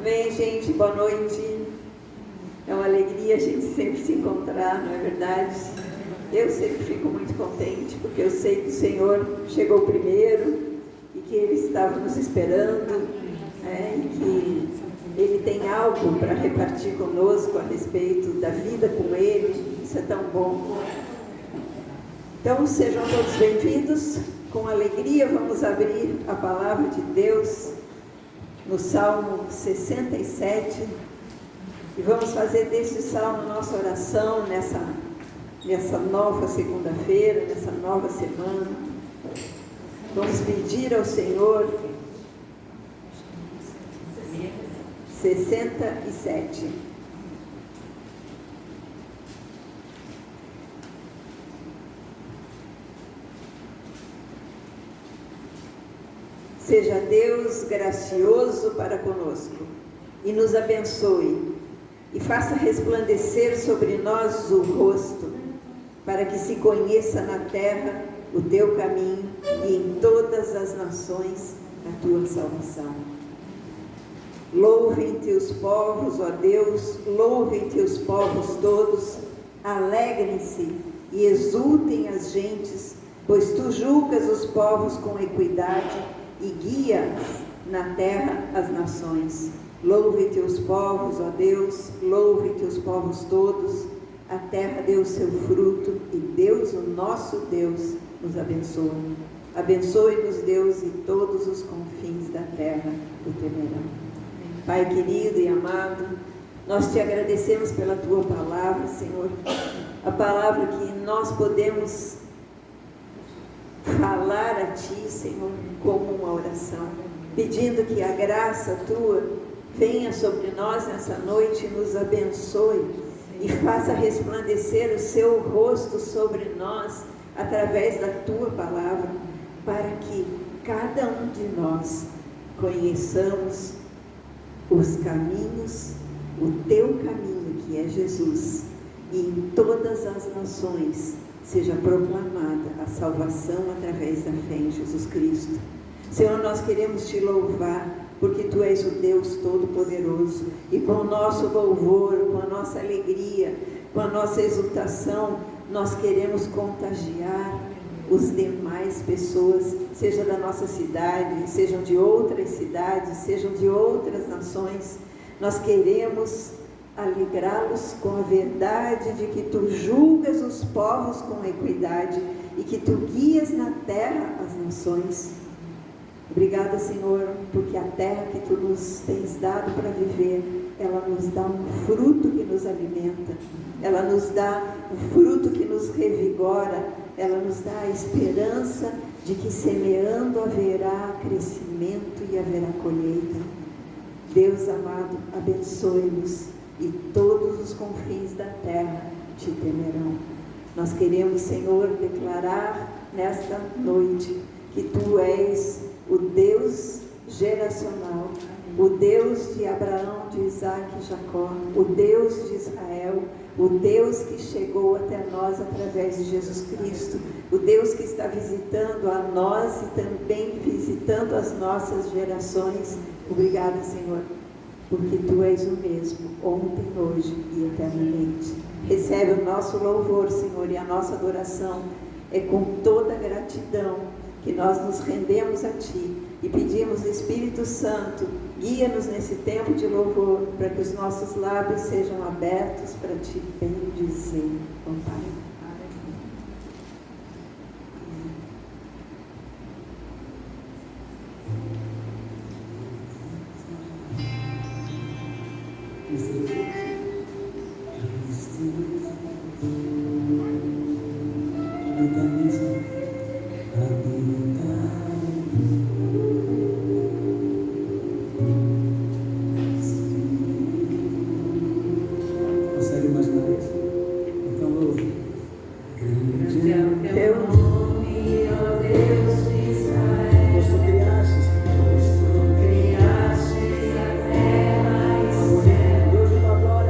Amém, gente, boa noite. É uma alegria a gente sempre se encontrar, não é verdade? Eu sempre fico muito contente, porque eu sei que o Senhor chegou primeiro e que Ele estava nos esperando, e que Ele tem algo para repartir conosco a respeito da vida com Ele. Isso é tão bom. Então, sejam todos bem-vindos. Com alegria, vamos abrir a palavra de Deus no Salmo 67 e vamos fazer deste salmo nossa oração nessa nova segunda-feira, nessa nova semana. Vamos pedir ao Senhor 67. Seja Deus gracioso para conosco e nos abençoe e faça resplandecer sobre nós o rosto, para que se conheça na terra o teu caminho e em todas as nações a tua salvação. Louvem-te os povos, ó Deus, louvem-te os povos todos, alegrem-se e exultem as gentes, pois tu julgas os povos com equidade e guias na terra as nações. Louve-te os povos, ó Deus, louve-te os povos todos, a terra deu o seu fruto e Deus, o nosso Deus, nos abençoe. Abençoe-nos, Deus, e todos os confins da terra o temerão. Pai querido e amado, nós te agradecemos pela tua palavra, Senhor, a palavra que nós podemos falar a Ti, Senhor, como uma oração, pedindo que a graça Tua venha sobre nós nessa noite e nos abençoe e faça resplandecer o Seu rosto sobre nós através da Tua palavra, para que cada um de nós conheçamos os caminhos, o Teu caminho que é Jesus, e em todas as nações seja proclamada a salvação através da fé em Jesus Cristo. Senhor, nós queremos Te louvar, porque Tu és o Deus Todo-Poderoso, e com o nosso louvor, com a nossa alegria, com a nossa exultação, nós queremos contagiar os demais pessoas, seja da nossa cidade, sejam de outras cidades, sejam de outras nações. Nós queremos alegrá-los com a verdade de que Tu julgas os povos com equidade e que Tu guias na terra as nações. Obrigada, Senhor, porque a terra que Tu nos tens dado para viver, ela nos dá um fruto que nos alimenta, ela nos dá um fruto que nos revigora, ela nos dá a esperança de que semeando haverá crescimento e haverá colheita. Deus amado, abençoe-nos e todos os confins da terra Te temerão. Nós queremos, Senhor, declarar nesta noite que Tu és o Deus geracional, o Deus de Abraão, de Isaac e Jacó, o Deus de Israel, o Deus que chegou até nós através de Jesus Cristo, o Deus que está visitando a nós e também visitando as nossas gerações. Obrigada, Senhor, porque Tu és o mesmo, ontem, hoje e eternamente. Recebe o nosso louvor, Senhor, e a nossa adoração. É com toda gratidão que nós nos rendemos a Ti e pedimos, Espírito Santo, guia-nos nesse tempo de louvor, para que os nossos lábios sejam abertos para Te bendizer, ó Pai. Consegue mais uma vez? Então louve. Teu nome, ó Deus de Israel, Pois Tu criastes, pois Tu criaste a terra e o céu. Deus de tua glória.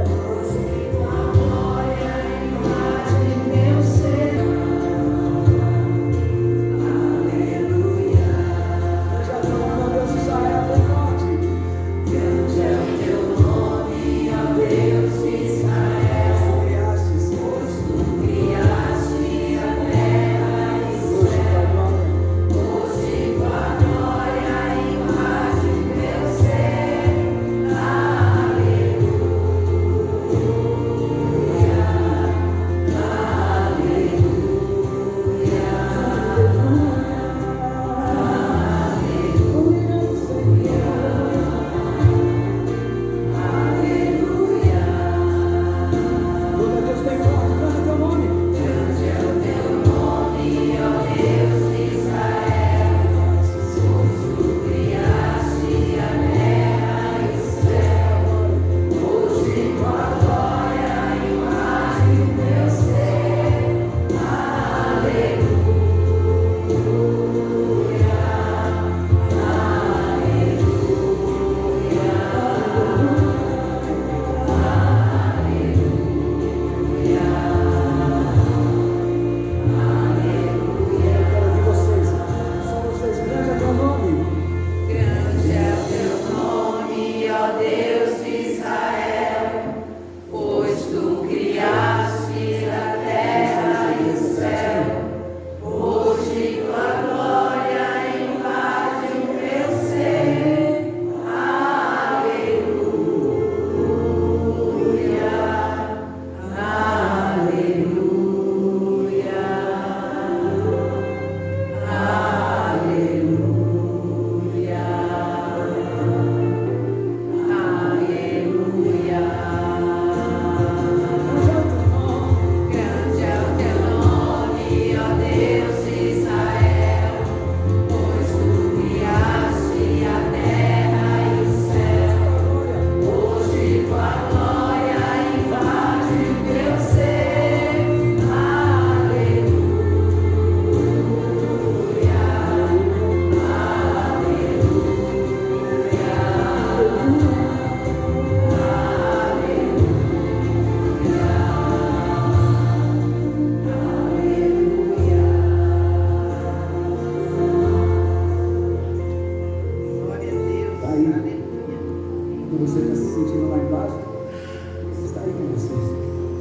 Quando você está se sentindo lá embaixo, Ele está aí com você.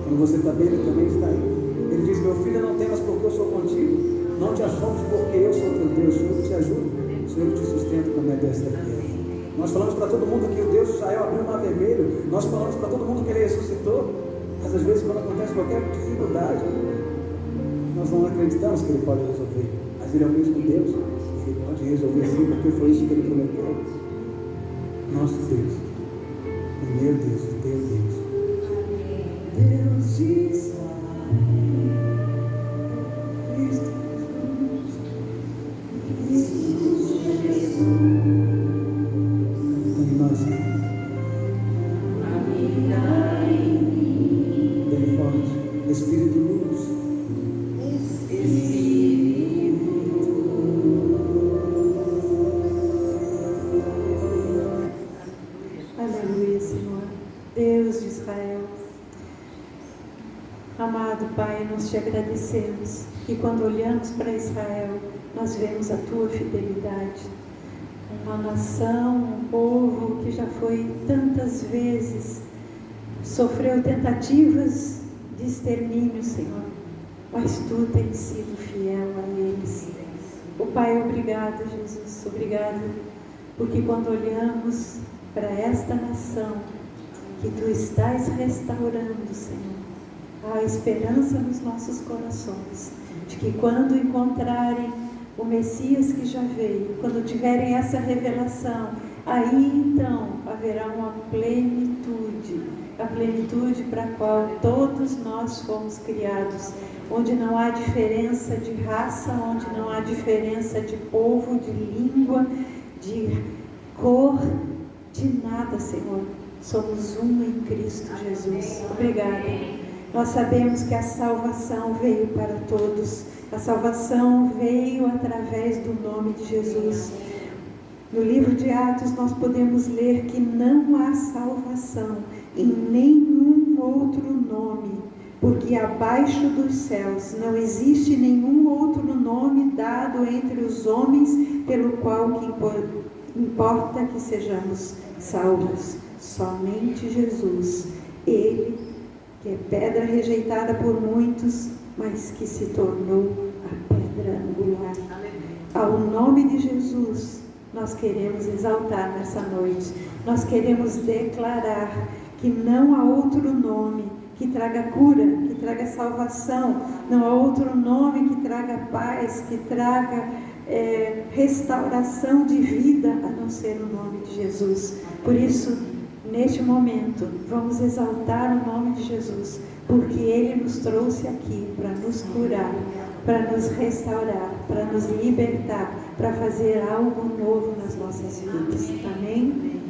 Quando você está bem, Ele também está aí. Ele diz: meu filho, não temas porque eu sou contigo. Não te assombres porque eu sou teu Deus. Sou eu que te ajudo. Sou eu que te sustento com a minha destra fiel. Nós falamos para todo mundo que o Deus de Israel abriu o mar vermelho. Nós falamos para todo mundo que Ele ressuscitou. Mas às vezes, quando acontece qualquer dificuldade, nós não acreditamos que Ele pode resolver. Mas Ele é o mesmo Deus. Ele pode resolver sim, porque foi isso que Ele prometeu. Nosso Deus, o meu Deus, o teu Deus. Deus de Israel, Cristo Jesus. Em nós, bem forte, Espírito luz. Aleluia, Senhor. Deus de Israel. Amado Pai, nós te agradecemos que quando olhamos para Israel, nós vemos a tua fidelidade. Uma nação, um povo que já foi tantas vezes, sofreu tentativas de extermínio, Senhor, mas tu tens sido fiel a eles. O Pai, obrigado, Jesus, obrigado, porque quando olhamos para esta nação que tu estás restaurando, Senhor, há esperança nos nossos corações, de que quando encontrarem o Messias que já veio, quando tiverem essa revelação, aí então haverá uma plenitude, a plenitude para a qual todos nós fomos criados, onde não há diferença de raça, onde não há diferença de povo, de língua, de cor, de nada, Senhor. Somos um em Cristo Jesus. Obrigada. Nós sabemos que a salvação veio para todos. A salvação veio através do nome de Jesus. No livro de Atos nós podemos ler que não há salvação em nenhum outro nome, porque abaixo dos céus não existe nenhum outro nome dado entre os homens pelo qual que importa que sejamos salvos. Somente Jesus, Ele que é pedra rejeitada por muitos, mas que se tornou a pedra angular. Ao nome de Jesus, nós queremos exaltar nessa noite. Nós queremos declarar que não há outro nome que traga cura, que traga salvação. Não há outro nome que traga paz, que traga restauração de vida, a não ser o nome de Jesus. Por isso, neste momento, vamos exaltar o nome de Jesus, porque Ele nos trouxe aqui para nos curar, para nos restaurar, para nos libertar, para fazer algo novo nas nossas vidas. Amém?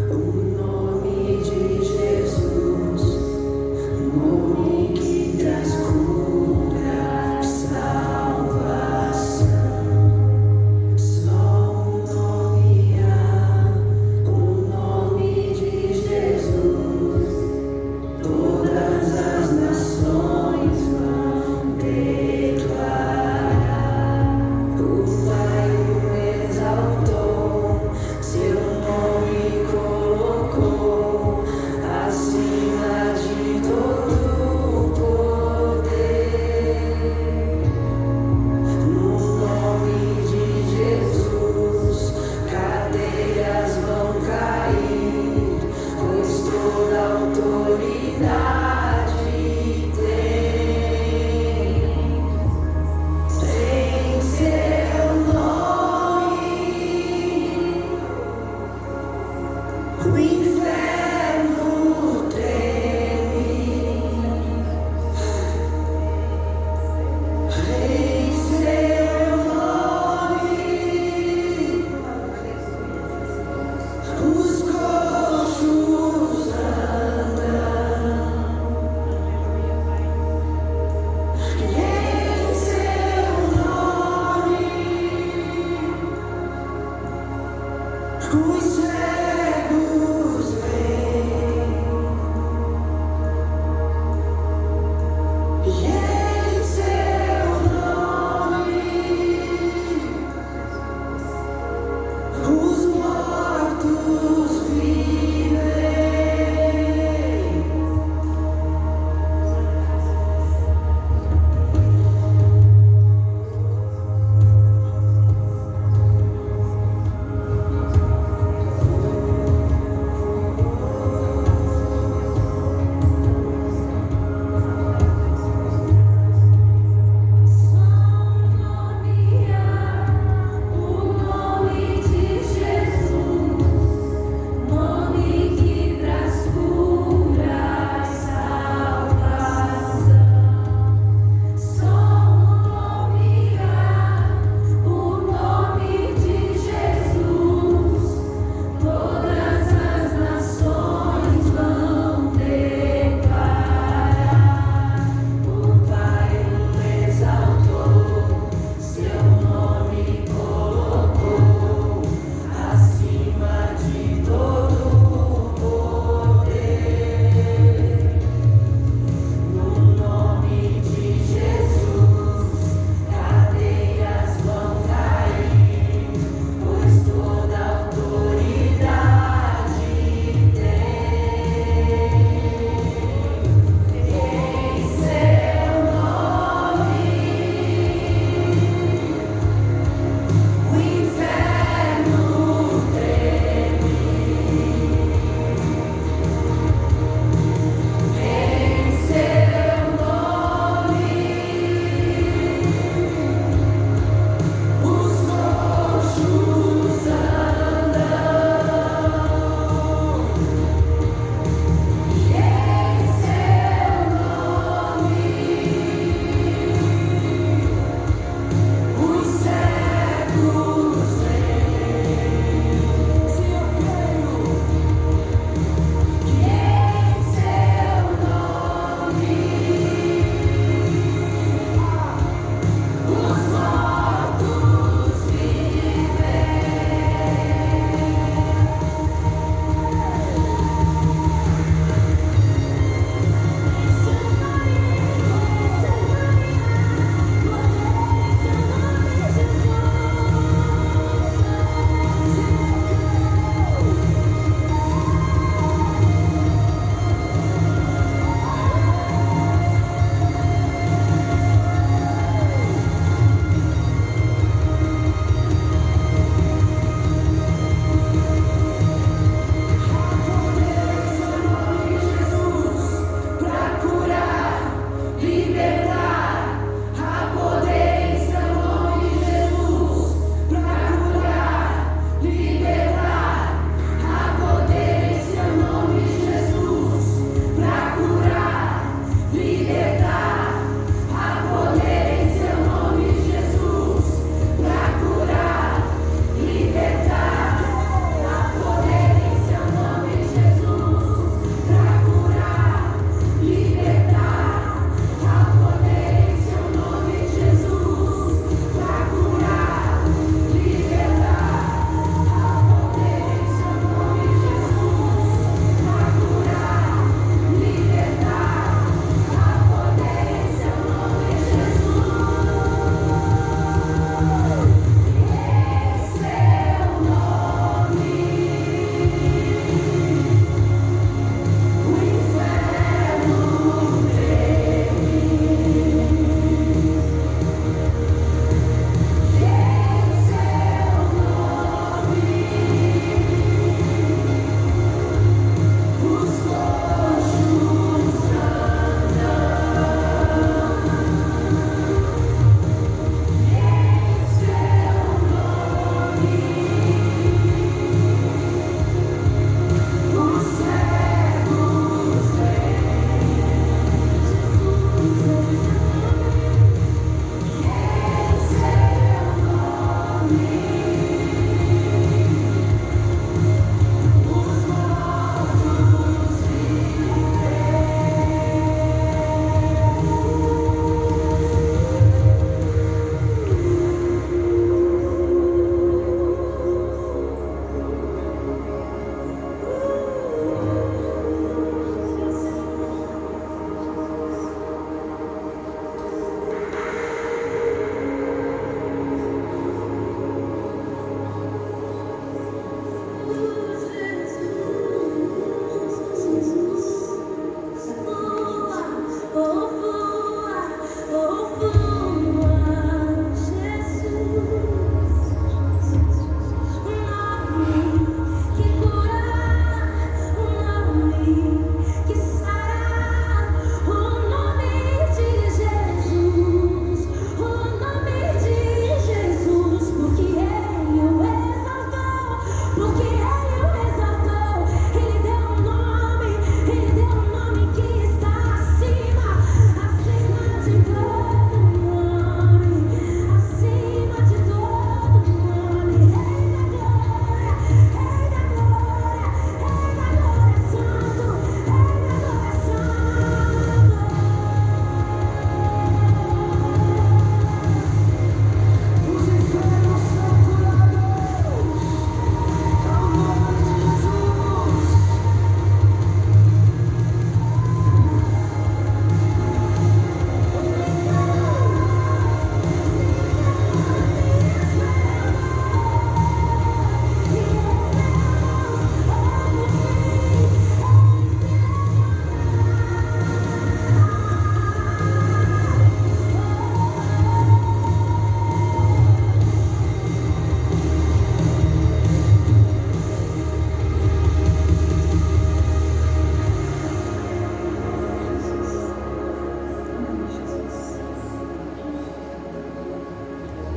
O nome de Jesus, o nome que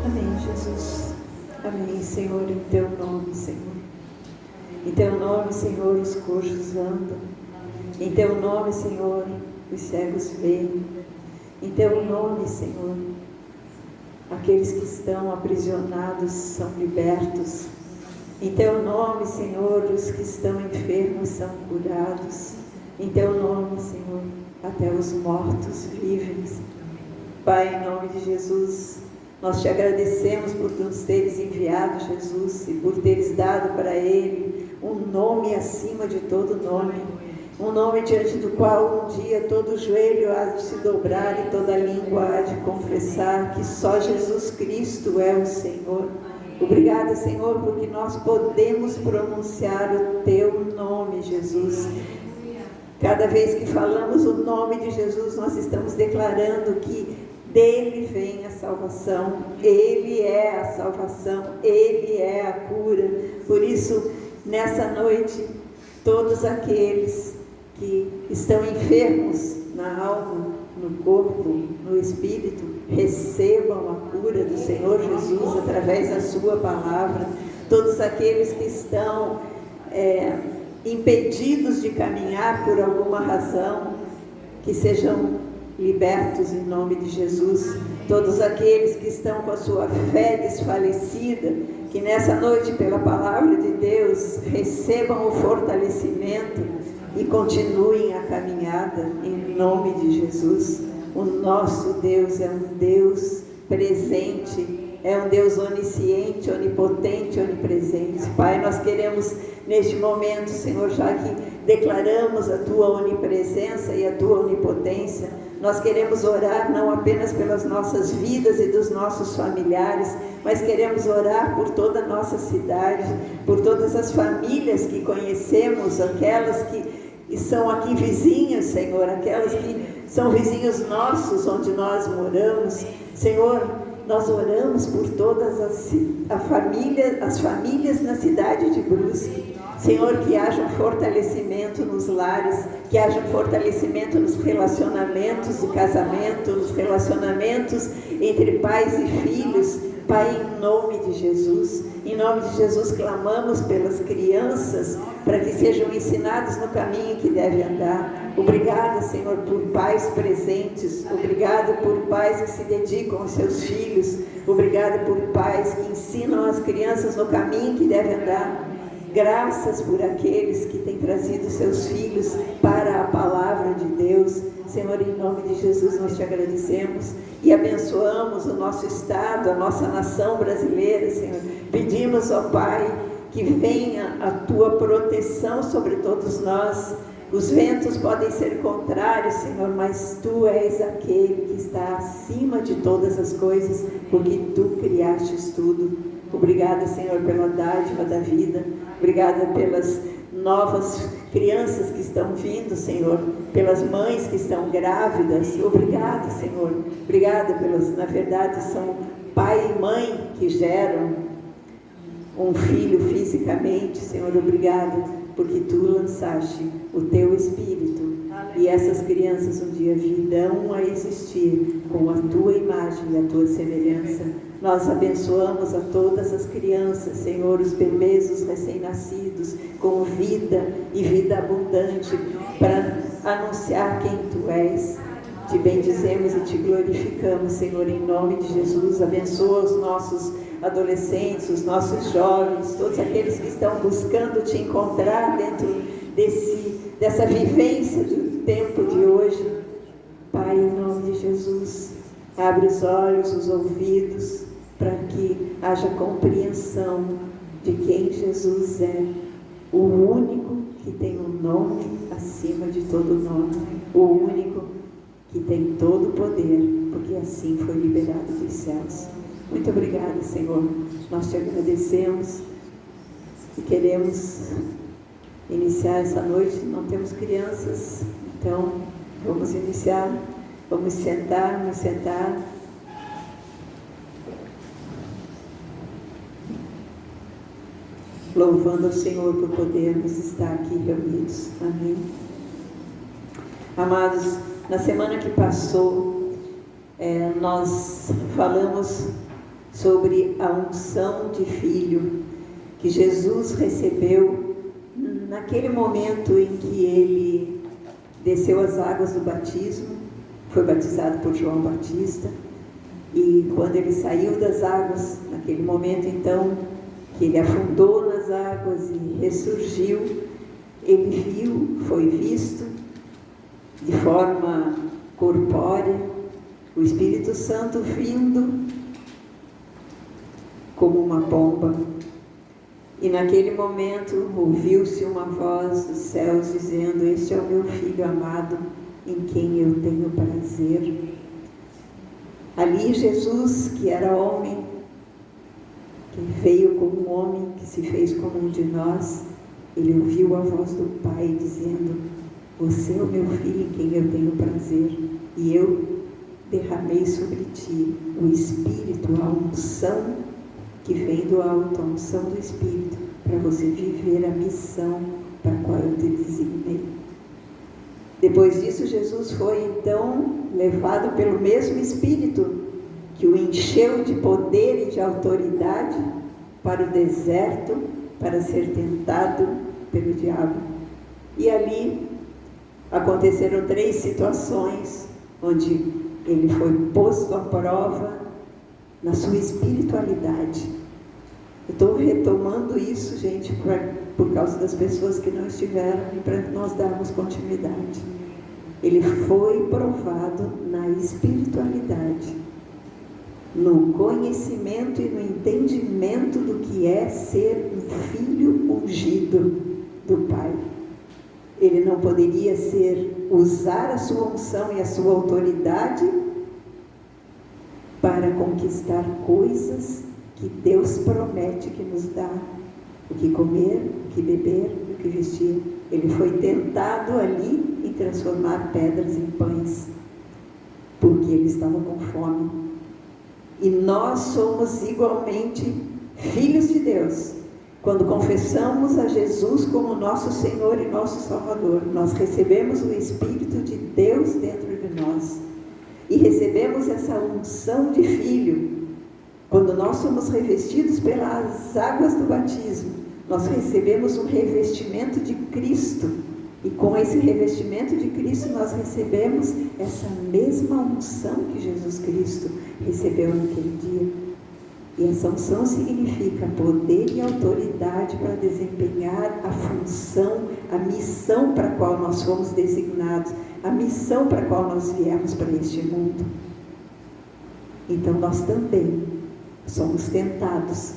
Amém, Jesus. Amém, Senhor, em teu nome, Senhor. Em teu nome, Senhor, os coxos andam. Em teu nome, Senhor, os cegos veem. Em teu nome, Senhor, aqueles que estão aprisionados são libertos. Em teu nome, Senhor, os que estão enfermos são curados. Em teu nome, Senhor, até os mortos vivem. Pai, em nome de Jesus, nós te agradecemos por nos teres enviado, Jesus, e por teres dado para ele um nome acima de todo nome. Um nome diante do qual um dia todo joelho há de se dobrar e toda língua há de confessar que só Jesus Cristo é o Senhor. Obrigada, Senhor, porque nós podemos pronunciar o teu nome, Jesus. Cada vez que falamos o nome de Jesus, nós estamos declarando que dele vem a salvação, ele é a salvação, ele é a cura. Por isso, nessa noite, todos aqueles que estão enfermos na alma, no corpo, no espírito, recebam a cura do Senhor Jesus através da sua palavra. Todos aqueles que estão impedidos de caminhar por alguma razão, que sejam libertos em nome de Jesus. Todos aqueles que estão com a sua fé desfalecida, que nessa noite, pela palavra de Deus, recebam o fortalecimento e continuem a caminhada em nome de Jesus. O nosso Deus é um Deus presente, é um Deus onisciente, onipotente, onipresente. Pai, nós queremos neste momento, Senhor, já que declaramos a tua onipresença e a tua onipotência, nós queremos orar não apenas pelas nossas vidas e dos nossos familiares, mas queremos orar por toda a nossa cidade, por todas as famílias que conhecemos, aquelas que são aqui vizinhas, Senhor, aquelas que são vizinhos nossos onde nós moramos. Senhor, nós oramos por todas as famílias na cidade de Brusque. Senhor, que haja um fortalecimento nos lares, que haja um fortalecimento nos relacionamentos de casamento, nos relacionamentos entre pais e filhos. Pai, em nome de Jesus, clamamos pelas crianças, para que sejam ensinados no caminho que devem andar. Obrigada, Senhor, por pais presentes. Obrigada por pais que se dedicam aos seus filhos. Obrigada por pais que ensinam as crianças no caminho que devem andar. Graças por aqueles que têm trazido seus filhos para a palavra de Deus. Senhor, em nome de Jesus, nós te agradecemos e abençoamos o nosso estado, a nossa nação brasileira, Senhor. Pedimos, ó Pai, que venha a tua proteção sobre todos nós. Os ventos podem ser contrários, Senhor, mas tu és aquele que está acima de todas as coisas, porque tu criastes tudo. Obrigada, Senhor, pela dádiva da vida. Obrigada pelas novas crianças que estão vindo, Senhor, pelas mães que estão grávidas. Obrigada, Senhor. Obrigada na verdade, são pai e mãe que geram um filho fisicamente. Senhor, obrigada, porque tu lançaste o teu Espírito. E essas crianças um dia virão a existir com a tua imagem e a tua semelhança. Nós abençoamos a todas as crianças, Senhor, os bebês, os recém-nascidos, com vida e vida abundante, para anunciar quem tu és. Te bendizemos e te glorificamos, Senhor, em nome de Jesus. Abençoa os nossos adolescentes, os nossos jovens, todos aqueles que estão buscando te encontrar dentro dessa vivência do tempo de hoje. Pai, em nome de Jesus, abre os olhos, os ouvidos, para que haja compreensão de quem Jesus é, o único que tem um nome acima de todo nome, o único que tem todo o poder, porque assim foi liberado dos céus. Muito obrigada, Senhor. Nós te agradecemos e queremos iniciar essa noite. Não temos crianças, então vamos iniciar. Vamos sentar, nos sentar. Louvando ao Senhor por podermos estar aqui reunidos. Amém. Amados, na semana que passou, nós falamos sobre a unção de filho que Jesus recebeu naquele momento em que ele desceu as águas do batismo, foi batizado por João Batista, e quando ele saiu das águas, naquele momento então que ele afundou nas águas e ressurgiu, ele viu, foi visto de forma corpórea, o Espírito Santo vindo como uma pomba. E naquele momento ouviu-se uma voz dos céus dizendo: este é o meu Filho amado, em quem eu tenho prazer. Ali Jesus, que era homem, que veio como um homem, que se fez como um de nós, ele ouviu a voz do Pai dizendo: você é o meu Filho em quem eu tenho prazer, e eu derramei sobre ti o Espírito, a unção que vem do alto, a unção do Espírito, para você viver a missão para a qual eu te designei. Depois disso, Jesus foi então levado pelo mesmo Espírito que o encheu de poder e de autoridade para o deserto, para ser tentado pelo diabo. E ali aconteceram 3 situações onde ele foi posto à prova na sua espiritualidade. Eu estou retomando isso, gente, por causa das pessoas que não estiveram e para nós darmos continuidade. Ele foi provado na espiritualidade, no conhecimento e no entendimento do que é ser um filho ungido do Pai. Ele não poderia usar a sua unção e a sua autoridade para conquistar coisas que Deus promete que nos dá: o que comer, o que beber, o que vestir. Ele foi tentado ali em transformar pedras em pães, porque ele estava com fome. E nós somos igualmente filhos de Deus. Quando confessamos a Jesus como nosso Senhor e nosso Salvador, nós recebemos o Espírito de Deus dentro de nós. E recebemos essa unção de filho. Quando nós somos revestidos pelas águas do batismo, nós recebemos um revestimento de Cristo. E com esse revestimento de Cristo, nós recebemos essa mesma unção que Jesus Cristo recebeu naquele dia. E essa unção significa poder e autoridade para desempenhar a função, a missão para a qual nós fomos designados, a missão para a qual nós viemos para este mundo. Então nós também somos tentados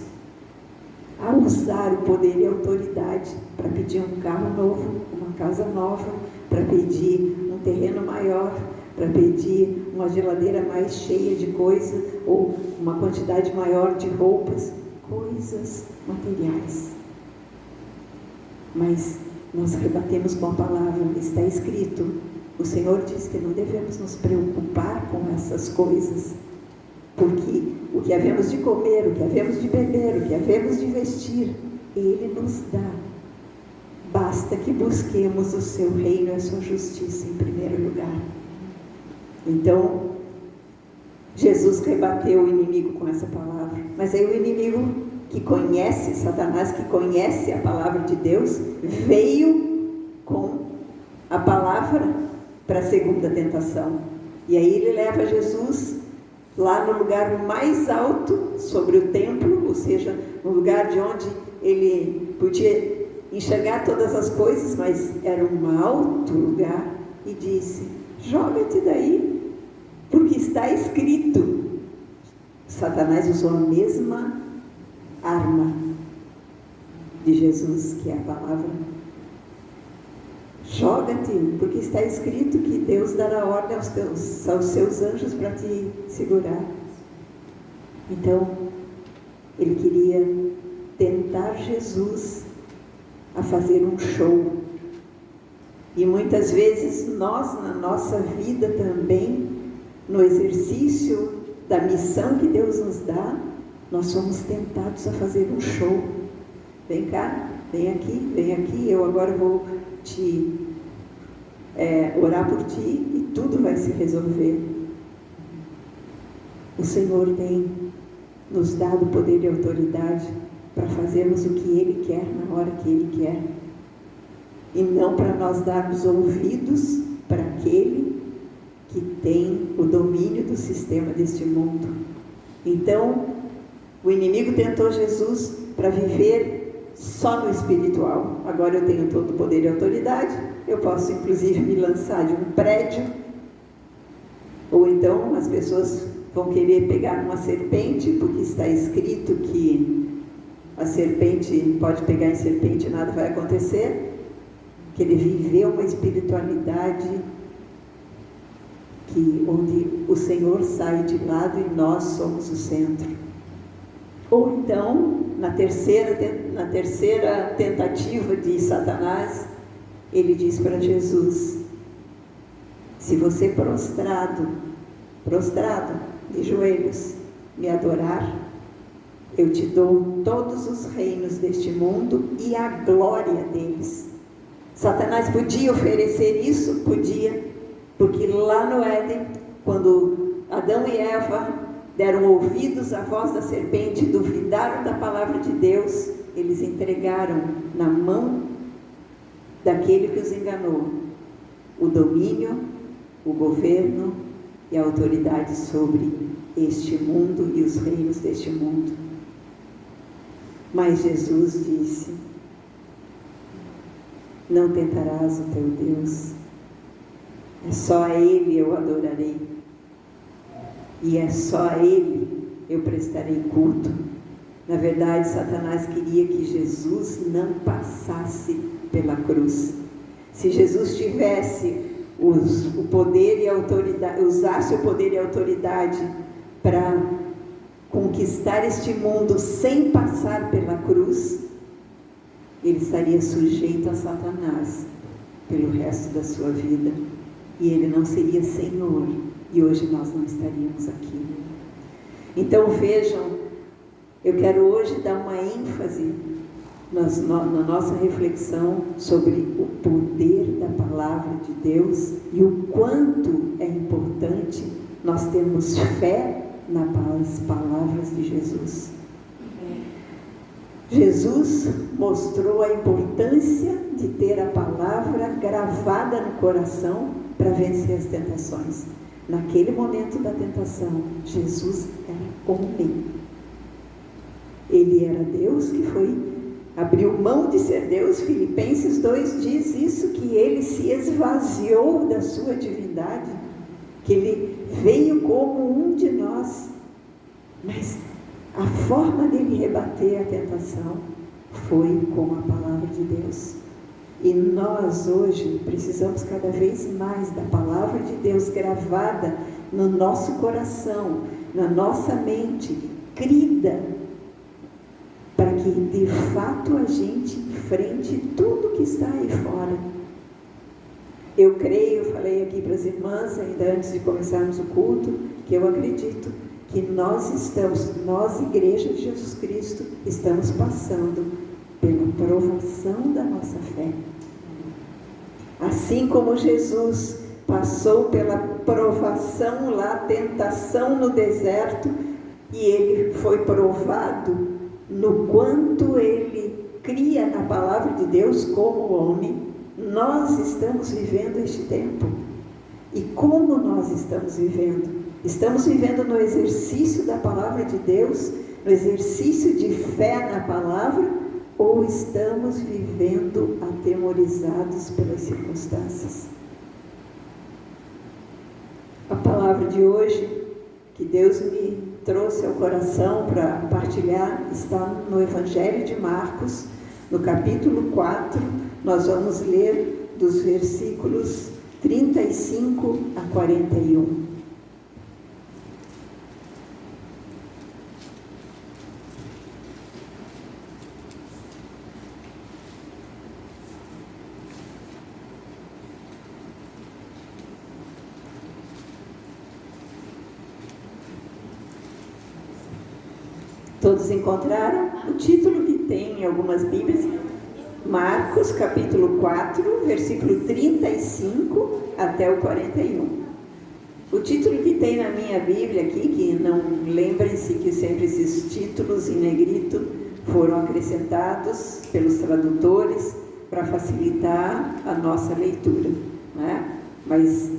a usar o poder e a autoridade para pedir um carro novo, uma casa nova, para pedir um terreno maior, para pedir uma geladeira mais cheia de coisa, ou uma quantidade maior de roupas, coisas materiais. Mas nós rebatemos com a palavra, está escrito, o Senhor diz que não devemos nos preocupar com essas coisas, porque o que havemos de comer, o que havemos de beber, o que havemos de vestir, Ele nos dá. Basta que busquemos o seu reino e a sua justiça em primeiro lugar. Então, Jesus rebateu o inimigo com essa palavra. Mas aí o inimigo que conhece, Satanás, que conhece a palavra de Deus, veio com a palavra para a segunda tentação. E aí ele leva Jesus lá no lugar mais alto sobre o templo, ou seja, no lugar de onde ele podia enxergar todas as coisas, mas era um alto lugar, e disse: joga-te daí, porque está escrito. Satanás usou a mesma arma de Jesus, que é a palavra. Joga-te, porque está escrito que Deus dará ordem aos seus anjos para te segurar. Então, ele queria tentar Jesus a fazer um show. E muitas vezes nós, na nossa vida também, no exercício da missão que Deus nos dá, nós somos tentados a fazer um show. Vem cá, vem aqui, eu agora vou te orar por ti e tudo vai se resolver. O Senhor tem nos dado poder e autoridade para fazermos o que Ele quer, na hora que Ele quer. E não para nós darmos ouvidos para aquele que tem o domínio do sistema deste mundo. Então, o inimigo tentou Jesus para viver só no espiritual. Agora eu tenho todo o poder e autoridade, eu posso inclusive me lançar de um prédio, ou então as pessoas vão querer pegar uma serpente, porque está escrito que a serpente pode pegar em serpente e nada vai acontecer. Que ele viveu uma espiritualidade onde o Senhor sai de lado e nós somos o centro. Ou então, na terceira tentativa de Satanás, ele diz para Jesus: se você prostrado de joelhos me adorar, eu te dou todos os reinos deste mundo e a glória deles. Satanás podia oferecer isso? Podia, porque lá no Éden, quando Adão e Eva deram ouvidos à voz da serpente, duvidaram da palavra de Deus, eles entregaram na mão daquele que os enganou o domínio, o governo e a autoridade sobre este mundo e os reinos deste mundo. Mas Jesus disse: não tentarás o teu Deus, é só a Ele eu adorarei, e é só a Ele eu prestarei culto. Na verdade, Satanás queria que Jesus não passasse pela cruz. Se Jesus tivesse o poder e a autoridade, usasse o poder e a autoridade para conquistar este mundo sem passar pela cruz, ele estaria sujeito a Satanás pelo resto da sua vida, e ele não seria Senhor, e hoje nós não estaríamos aqui. Então vejam, eu quero hoje dar uma ênfase na nossa reflexão sobre o poder da palavra de Deus e o quanto é importante nós termos fé nas palavras de Jesus. Jesus mostrou a importância de ter a palavra gravada no coração para vencer as tentações. Naquele momento da tentação, Jesus era homem. Ele era Deus que abriu mão de ser Deus. Filipenses 2 diz isso, que ele se esvaziou da sua divindade, que ele veio como um de nós. Mas a forma dele rebater a tentação foi com a palavra de Deus. E nós hoje precisamos cada vez mais da palavra de Deus gravada no nosso coração, na nossa mente, crida, para que de fato a gente enfrente tudo que está aí fora. Eu creio, falei aqui para as irmãs, ainda antes de começarmos o culto, que eu acredito que nós, Igreja de Jesus Cristo, estamos passando pela provação da nossa fé. Assim como Jesus passou pela provação lá, tentação no deserto, e ele foi provado no quanto ele cria na palavra de Deus como homem, nós estamos vivendo este tempo. E como nós estamos vivendo? Estamos vivendo no exercício da palavra de Deus, no exercício de fé na palavra, ou estamos vivendo atemorizados pelas circunstâncias? A palavra de hoje, que Deus me trouxe ao coração para partilhar, está no Evangelho de Marcos, no capítulo 4, nós vamos ler dos versículos 35 a 41. Todos encontraram? O título que tem em algumas Bíblias, Marcos capítulo 4, versículo 35 até o 41. O título que tem na minha Bíblia aqui, que não lembrem-se que sempre esses títulos em negrito foram acrescentados pelos tradutores para facilitar a nossa leitura, né? Mas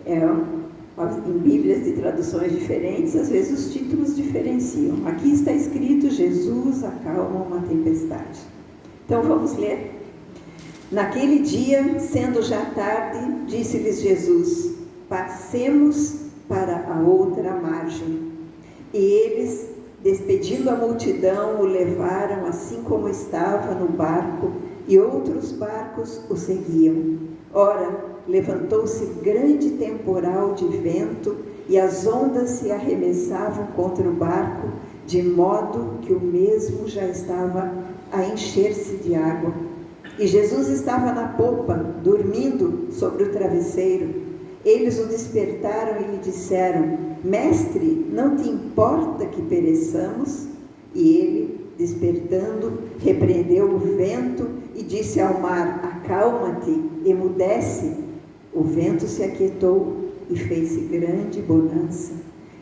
em Bíblias de traduções diferentes, às vezes os títulos diferenciam. Aqui está escrito: Jesus acalma uma tempestade. Então vamos ler. Naquele dia, sendo já tarde, disse-lhes Jesus: passemos para a outra margem. E eles, despedindo a multidão, o levaram assim como estava no barco, e outros barcos o seguiam. Ora, levantou-se grande temporal de vento, e as ondas se arremessavam contra o barco, de modo que o mesmo já estava a encher-se de água. E Jesus estava na popa, dormindo sobre o travesseiro. Eles o despertaram e lhe disseram: Mestre, não te importa que pereçamos? E ele, despertando, repreendeu o vento e disse ao mar: acalma-te, emudece. O vento se aquietou e fez-se grande bonança.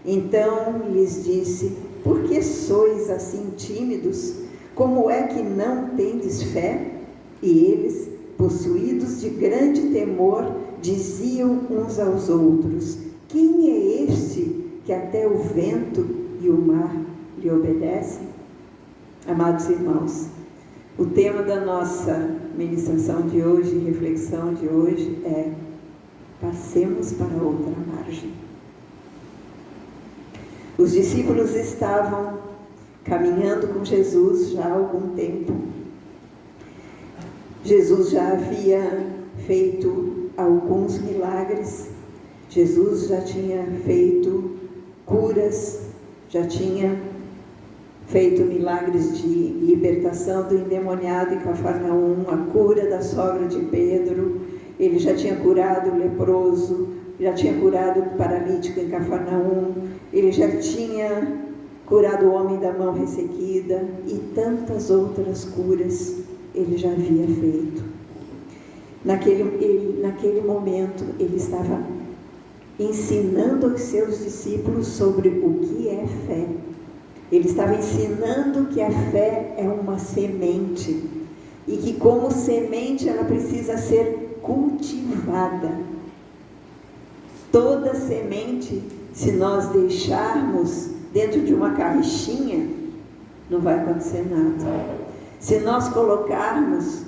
Então lhes disse: por que sois assim tímidos? Como é que não tendes fé? E eles, possuídos de grande temor, diziam uns aos outros: quem é este que até o vento e o mar lhe obedecem? Amados irmãos, o tema da nossa ministração de hoje, reflexão de hoje é: passemos para outra margem. Os discípulos estavam caminhando com Jesus já há algum tempo. Jesus já havia feito alguns milagres, Jesus já tinha feito curas, já tinha feito milagres de libertação do endemoniado em Cafarnaum, a cura da sogra de Pedro. Ele já tinha curado o leproso, já tinha curado o paralítico em Cafarnaum, ele já tinha curado o homem da mão ressequida e tantas outras curas ele já havia feito. Naquele momento, ele estava ensinando aos seus discípulos sobre o que é fé. Ele estava ensinando que a fé é uma semente e que, como semente, ela precisa ser cultivada. Toda semente, se nós deixarmos dentro de uma caixinha, não vai acontecer nada. Se nós colocarmos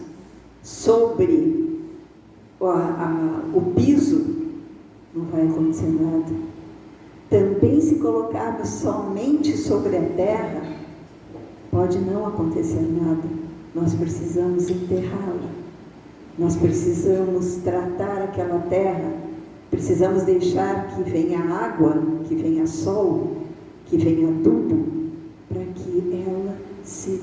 sobre o piso, não vai acontecer nada. Também se colocarmos somente sobre a terra, pode não acontecer nada. Nós precisamos enterrá-la. Nós precisamos tratar aquela terra. Precisamos deixar que venha água, que venha sol, que venha adubo, para que ela se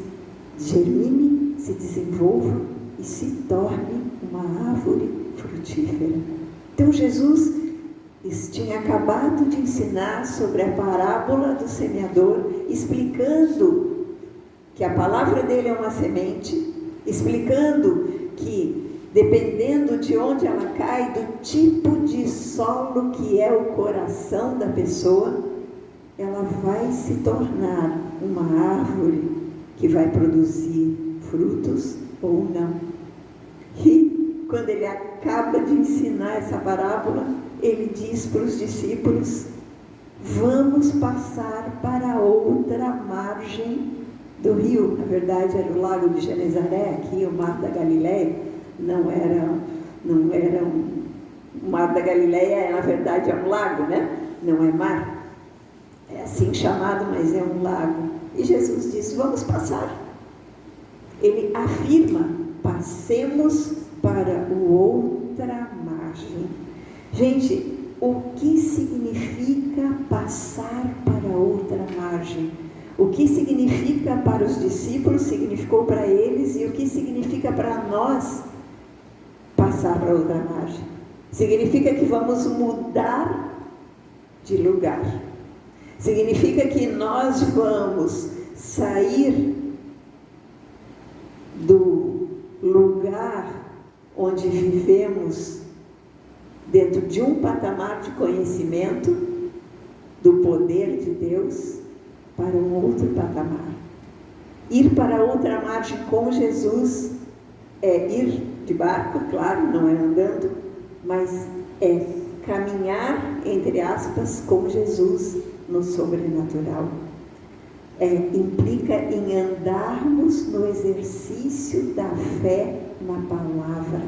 germine, se desenvolva e se torne uma árvore frutífera. Então Jesus tinha acabado de ensinar sobre a parábola do semeador, explicando que a palavra dele é uma semente, explicando que dependendo de onde ela cai, do tipo de solo que é o coração da pessoa, ela vai se tornar uma árvore que vai produzir frutos ou não. E quando ele acaba de ensinar essa parábola, ele diz para os discípulos: vamos passar para outra margem do rio. Na verdade era o lago de Genezaré, aqui o mar da Galileia. Não era o mar da Galileia, na verdade é um lago, né? Não é mar. É assim chamado, mas é um lago. E Jesus diz: vamos passar. Ele afirma: passemos para outra margem. Gente, o que significa passar para outra margem? O que significa para os discípulos, significou para eles, e o que significa para nós passar para outra margem? Significa que vamos mudar de lugar. Significa que nós vamos sair do lugar onde vivemos dentro de um patamar de conhecimento do poder de Deus para um outro patamar. Ir para outra margem com Jesus é ir de barco, claro, não é andando, mas é caminhar, entre aspas, com Jesus no sobrenatural. Implica em andarmos no exercício da fé na palavra.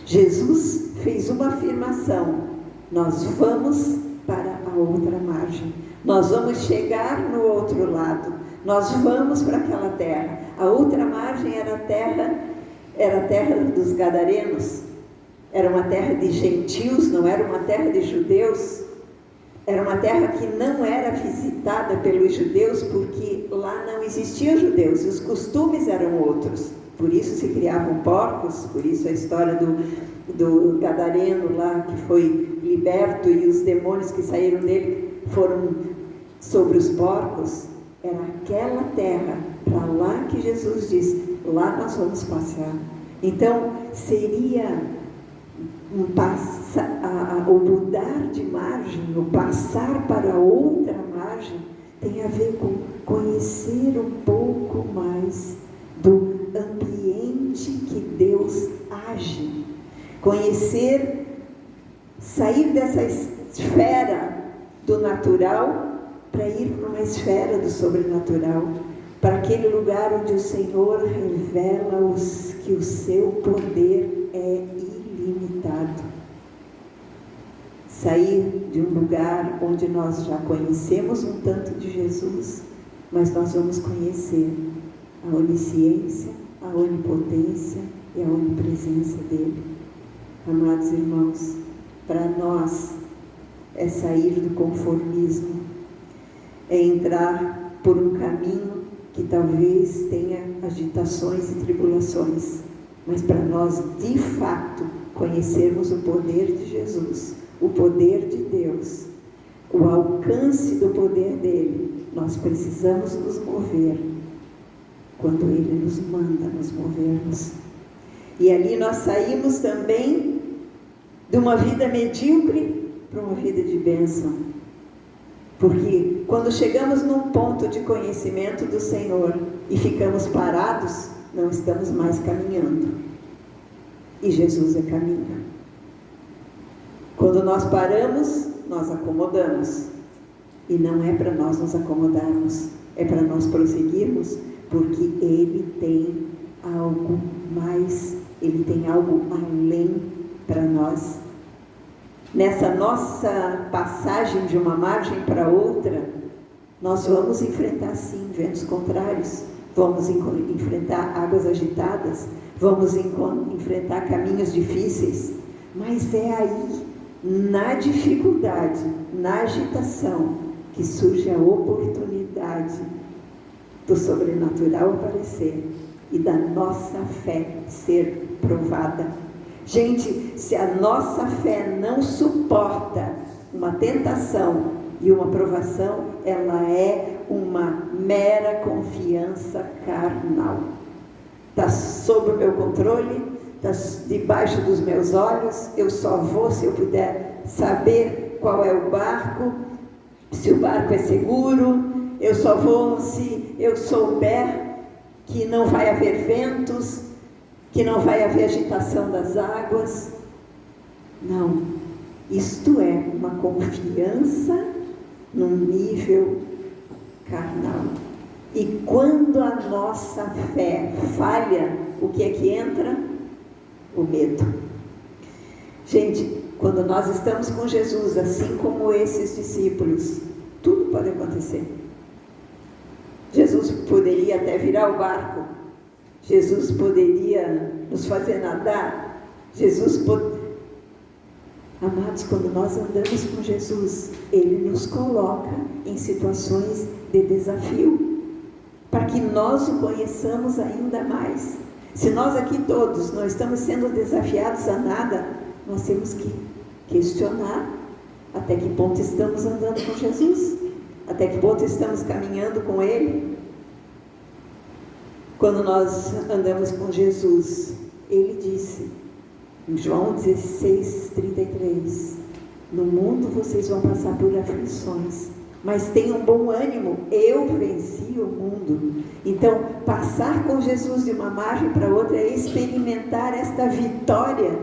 Jesus fez uma afirmação: nós vamos para a outra margem, nós vamos chegar no outro lado, nós vamos para aquela terra. A outra margem era a terra dos gadarenos, era uma terra de gentios, não era uma terra de judeus, era uma terra que não era visitada pelos judeus, porque lá não existiam judeus, e os costumes eram outros, por isso se criavam porcos, por isso a história do gadareno lá, que foi liberto, e os demônios que saíram dele foram sobre os porcos. Era aquela terra, para lá que Jesus disse, lá nós vamos passar. Então, seria o mudar de margem, o passar para outra margem, tem a ver com conhecer um pouco mais do ambiente que Deus age. Conhecer, sair dessa esfera do natural para ir para uma esfera do sobrenatural, para aquele lugar onde o Senhor revela que o seu poder é ilimitado. Sair de um lugar onde nós já conhecemos um tanto de Jesus, mas nós vamos conhecer a onisciência, a onipotência e a onipresença dele. Amados irmãos, para nós é sair do conformismo, é entrar por um caminho que talvez tenha agitações e tribulações, mas para nós de fato conhecermos o poder de Jesus, o poder de Deus, o alcance do poder dele, nós precisamos nos mover quando ele nos manda nos movermos. E ali nós saímos também de uma vida medíocre para uma vida de bênção. Porque quando chegamos num ponto de conhecimento do Senhor e ficamos parados, não estamos mais caminhando. E Jesus é caminho. Quando nós paramos, nós acomodamos. E não é para nós nos acomodarmos, é para nós prosseguirmos, porque Ele tem algo mais, Ele tem algo além para nós. Nessa nossa passagem de uma margem para outra, nós vamos enfrentar sim ventos contrários, vamos enfrentar águas agitadas, vamos enfrentar caminhos difíceis, mas é aí, na dificuldade, na agitação, que surge a oportunidade do sobrenatural aparecer e da nossa fé ser provada. Gente, se a nossa fé não suporta uma tentação e uma provação, ela é uma mera confiança carnal. Está sob o meu controle, está debaixo dos meus olhos, eu só vou se eu puder saber qual é o barco, se o barco é seguro, eu só vou se eu souber que não vai haver ventos, que não vai haver agitação das águas. Não, isto é uma confiança num nível carnal. E quando a nossa fé falha, o que é que entra? O medo. Gente, quando nós estamos com Jesus, assim como esses discípulos, tudo pode acontecer. Jesus poderia até virar o barco, Jesus poderia nos fazer nadar, Amados, quando nós andamos com Jesus, Ele nos coloca em situações de desafio, para que nós o conheçamos ainda mais. Se nós aqui todos não estamos sendo desafiados a nada, nós temos que questionar até que ponto estamos andando com Jesus, até que ponto estamos caminhando com Ele. Quando nós andamos com Jesus, Ele disse: Em João 16:33, no mundo vocês vão passar por aflições, mas tenham bom ânimo, eu venci o mundo. Então, passar com Jesus de uma margem para outra é experimentar esta vitória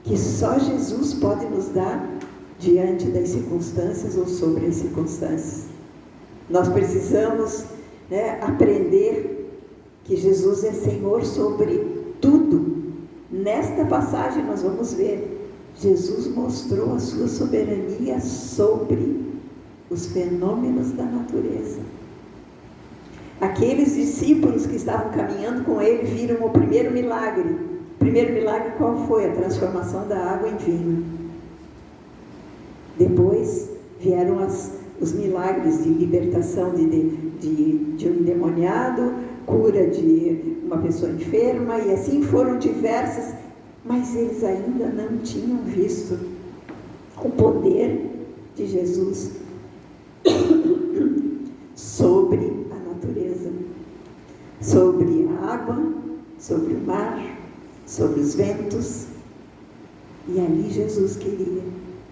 que só Jesus pode nos dar diante das circunstâncias ou sobre as circunstâncias. Nós precisamos aprender que Jesus é Senhor sobre tudo. Nesta passagem nós vamos ver, Jesus mostrou a sua soberania sobre os fenômenos da natureza. Aqueles discípulos que estavam caminhando com ele viram o primeiro milagre. O primeiro milagre qual foi? A transformação da água em vinho. Depois vieram os milagres de libertação de um endemoniado, cura de uma pessoa enferma, e assim foram diversas, mas eles ainda não tinham visto o poder de Jesus sobre a natureza, sobre a água, sobre o mar, sobre os ventos. E ali Jesus queria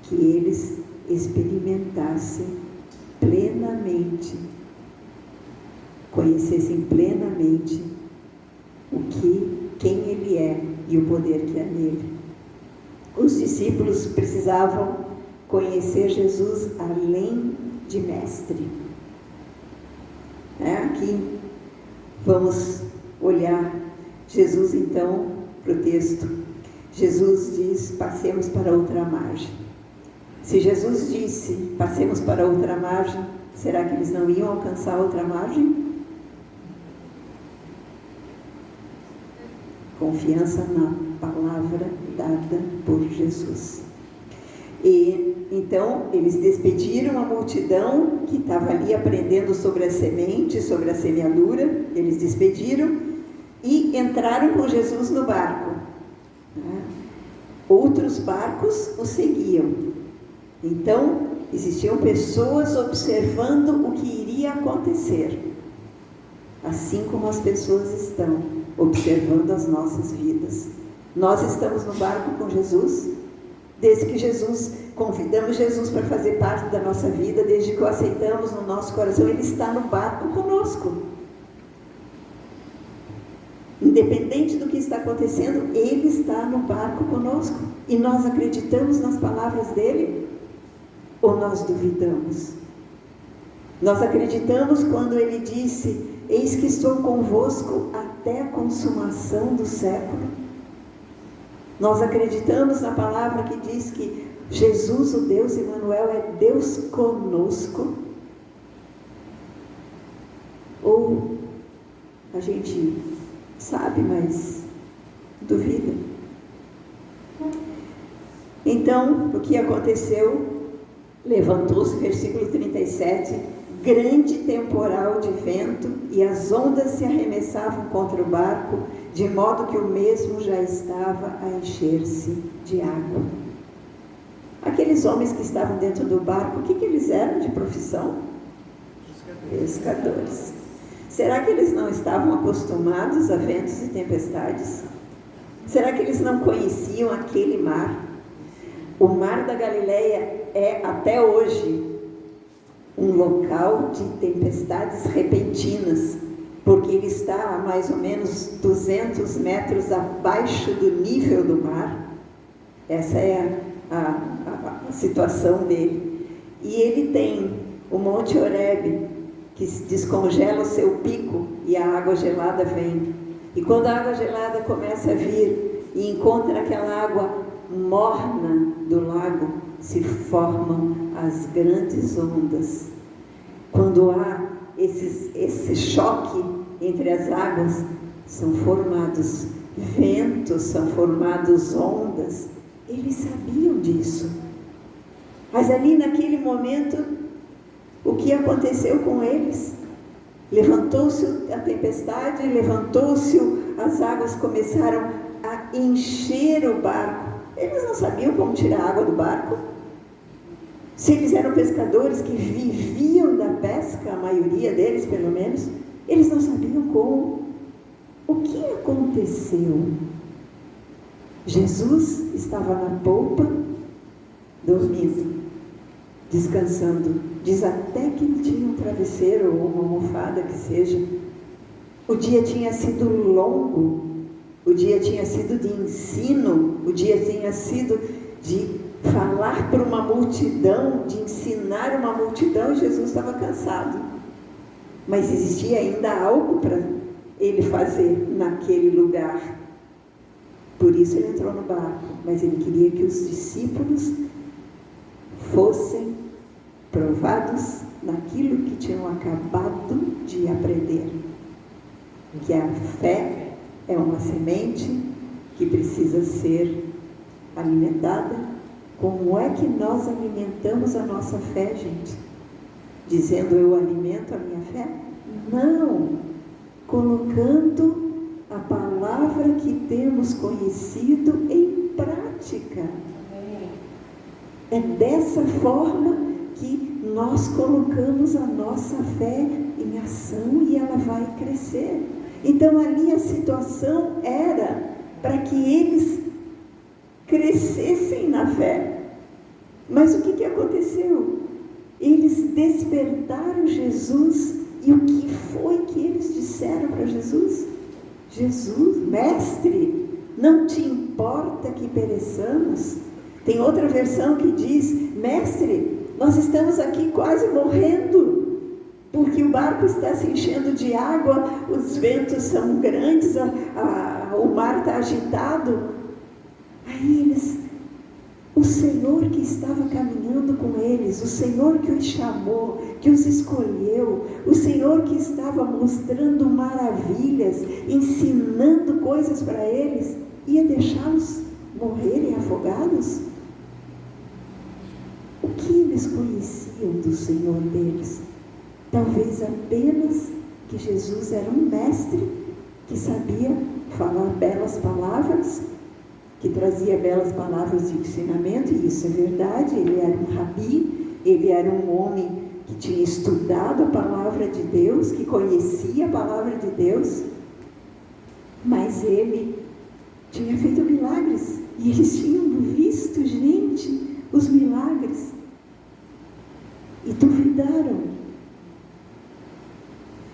que eles experimentassem plenamente, conhecessem plenamente quem Ele é e o poder que há nele. Os discípulos precisavam conhecer Jesus além de mestre. Aqui vamos olhar Jesus então para o texto. Jesus diz: passemos para outra margem. Se Jesus disse: passemos para outra margem, será que eles não iam alcançar outra margem? Confiança na palavra dada por Jesus. E então eles despediram a multidão que estava ali aprendendo sobre a semente, sobre a semeadura. Eles despediram e entraram com Jesus no barco. Outros barcos o seguiam. Então existiam pessoas observando o que iria acontecer, assim como as pessoas estão observando as nossas vidas. Nós estamos no barco com Jesus, desde que convidamos Jesus para fazer parte da nossa vida, desde que o aceitamos no nosso coração, Ele está no barco conosco. Independente do que está acontecendo, Ele está no barco conosco. E nós acreditamos nas palavras dEle? Ou nós duvidamos? Nós acreditamos quando Ele disse: eis que estou convosco até a consumação do século. Nós acreditamos na palavra que diz que Jesus, o Deus Emmanuel, é Deus conosco? Ou a gente sabe, mas duvida? Então, o que aconteceu? Levantou-se, versículo 37, grande temporal de vento, e as ondas se arremessavam contra o barco, de modo que o mesmo já estava a encher-se de água. Aqueles homens que estavam dentro do barco, o que eles eram de profissão? Pescadores. Será que eles não estavam acostumados a ventos e tempestades? Será que eles não conheciam aquele mar? O mar da Galileia é, até hoje, um local de tempestades repentinas, porque ele está a mais ou menos 200 metros abaixo do nível do mar. Essa é a situação dele. E ele tem o Monte Horebe, que descongela o seu pico e a água gelada vem. E quando a água gelada começa a vir e encontra aquela água morna do lago, se formam as grandes ondas. Quando há esse choque entre as águas, são formados ventos, são formados ondas. Eles sabiam disso. Mas ali naquele momento, o que aconteceu com eles? Levantou-se a tempestade, levantou-se, as águas começaram a encher o barco. Eles não sabiam como tirar a água do barco. Se eles eram pescadores que viviam da pesca, a maioria deles pelo menos, eles não sabiam como. O que aconteceu? Jesus estava na polpa, dormindo, descansando. Diz até que ele tinha um travesseiro ou uma almofada que seja. O dia tinha sido longo, o dia tinha sido de ensino, o dia tinha sido de falar para uma multidão, de ensinar uma multidão, e Jesus estava cansado. Mas existia ainda algo para ele fazer naquele lugar. Por isso ele entrou no barco, mas ele queria que os discípulos fossem provados naquilo que tinham acabado de aprender. Que a fé é uma semente que precisa ser alimentada. Como é que nós alimentamos a nossa fé, gente? Dizendo eu alimento a minha fé? Não! Colocando a palavra que temos conhecido em prática. É dessa forma que nós colocamos a nossa fé em ação e ela vai crescer. Então ali a situação era para que eles crescessem na fé. Mas o que aconteceu? Eles despertaram Jesus, e o que foi que eles disseram para Jesus? Jesus, mestre, não te importa que pereçamos? Tem outra versão que diz, mestre, nós estamos aqui quase morrendo, porque o barco está se enchendo de água, os ventos são grandes, o mar está agitado. Aí eles, o Senhor que estava caminhando com eles, o Senhor que os chamou, que os escolheu, o Senhor que estava mostrando maravilhas, ensinando coisas para eles, ia deixá-los morrerem afogados? O que eles conheciam do Senhor deles? Talvez apenas que Jesus era um mestre que sabia falar belas palavras, que trazia belas palavras de ensinamento, e isso é verdade. Ele era um rabi, ele era um homem que tinha estudado a palavra de Deus, que conhecia a palavra de Deus, mas ele tinha feito milagres, e eles tinham visto, gente, os milagres, e duvidaram.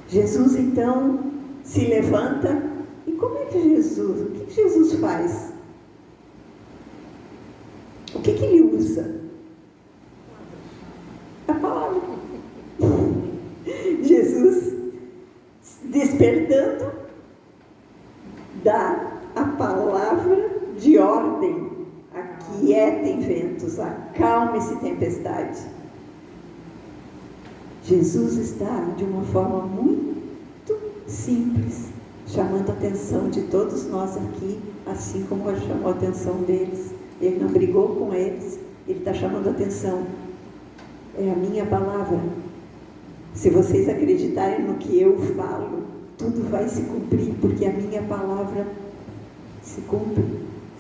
Jesus então se levanta, e como é que Jesus, o que Jesus faz? O que ele usa? A palavra. Jesus, despertando, dá a palavra de ordem. Aquietem ventos, acalme-se tempestade. Jesus está de uma forma muito simples, chamando a atenção de todos nós aqui, assim como ele chamou a atenção deles. Ele não brigou com eles, ele está chamando a atenção. É a minha palavra. Se vocês acreditarem no que eu falo, tudo vai se cumprir, porque a minha palavra se cumpre.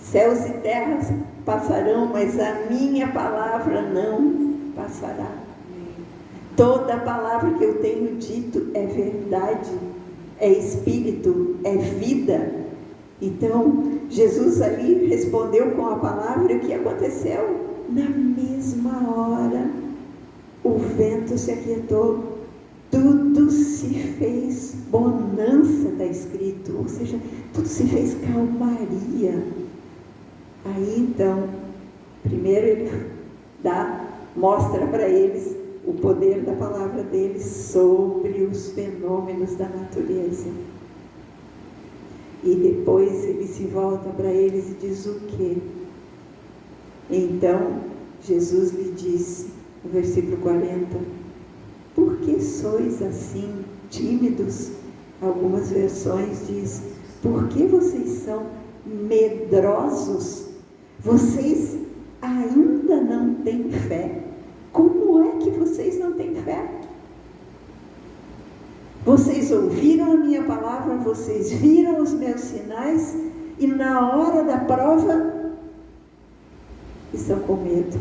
Céus e terras passarão, mas a minha palavra não passará. Toda palavra que eu tenho dito é verdade, é espírito, é vida. Então, Jesus ali respondeu com a palavra, e o que aconteceu? Na mesma hora, o vento se aquietou, tudo se fez bonança, está escrito, ou seja, tudo se fez calmaria. Aí então, primeiro ele mostra para eles o poder da palavra dele sobre os fenômenos da natureza. E depois ele se volta para eles e diz o quê? Então, Jesus lhe disse, no versículo 40, por que sois assim tímidos? Algumas versões diz, por que vocês são medrosos? Vocês ainda não têm fé. Como é que vocês não têm fé? Vocês ouviram a minha palavra, vocês viram os meus sinais, e na hora da prova, estão com medo.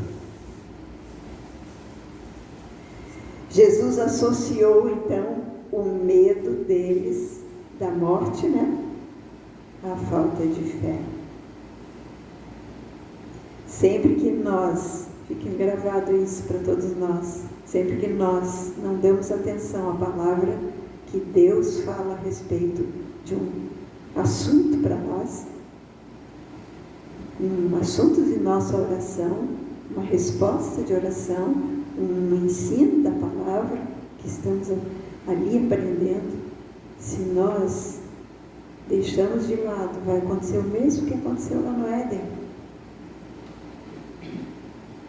Jesus associou então o medo deles, da morte, à falta de fé. Sempre que nós, fique gravado isso para todos nós, sempre que nós não damos atenção à palavra que Deus fala a respeito de um assunto para nós, um assunto de nossa oração, uma resposta de oração, um ensino da palavra que estamos ali aprendendo, se nós deixamos de lado, vai acontecer o mesmo que aconteceu lá no Éden.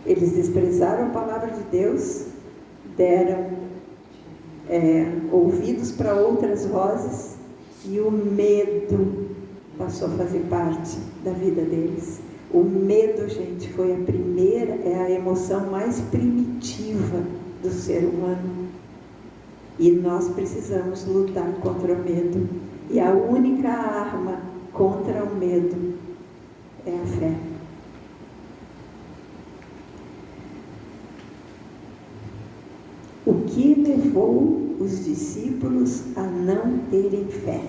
Eles desprezaram a palavra de Deus, deram ouvidos para outras vozes, e o medo passou a fazer parte da vida deles. O medo, gente, foi é a emoção mais primitiva do ser humano. E nós precisamos lutar contra o medo. E a única arma contra o medo é a fé. O que levou os discípulos a não terem fé?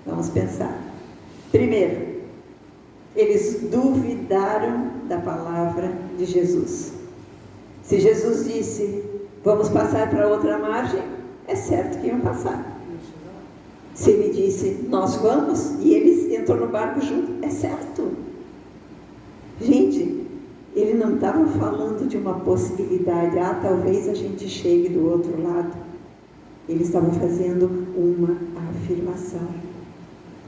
Vamos pensar. Primeiro, eles duvidaram da palavra de Jesus. Se Jesus disse, vamos passar para outra margem, é certo que iam passar. Se ele disse, nós vamos, e eles entrou no barco junto, é certo. Gente, ele não estava falando de uma possibilidade, talvez a gente chegue do outro lado. Ele estava fazendo uma afirmação.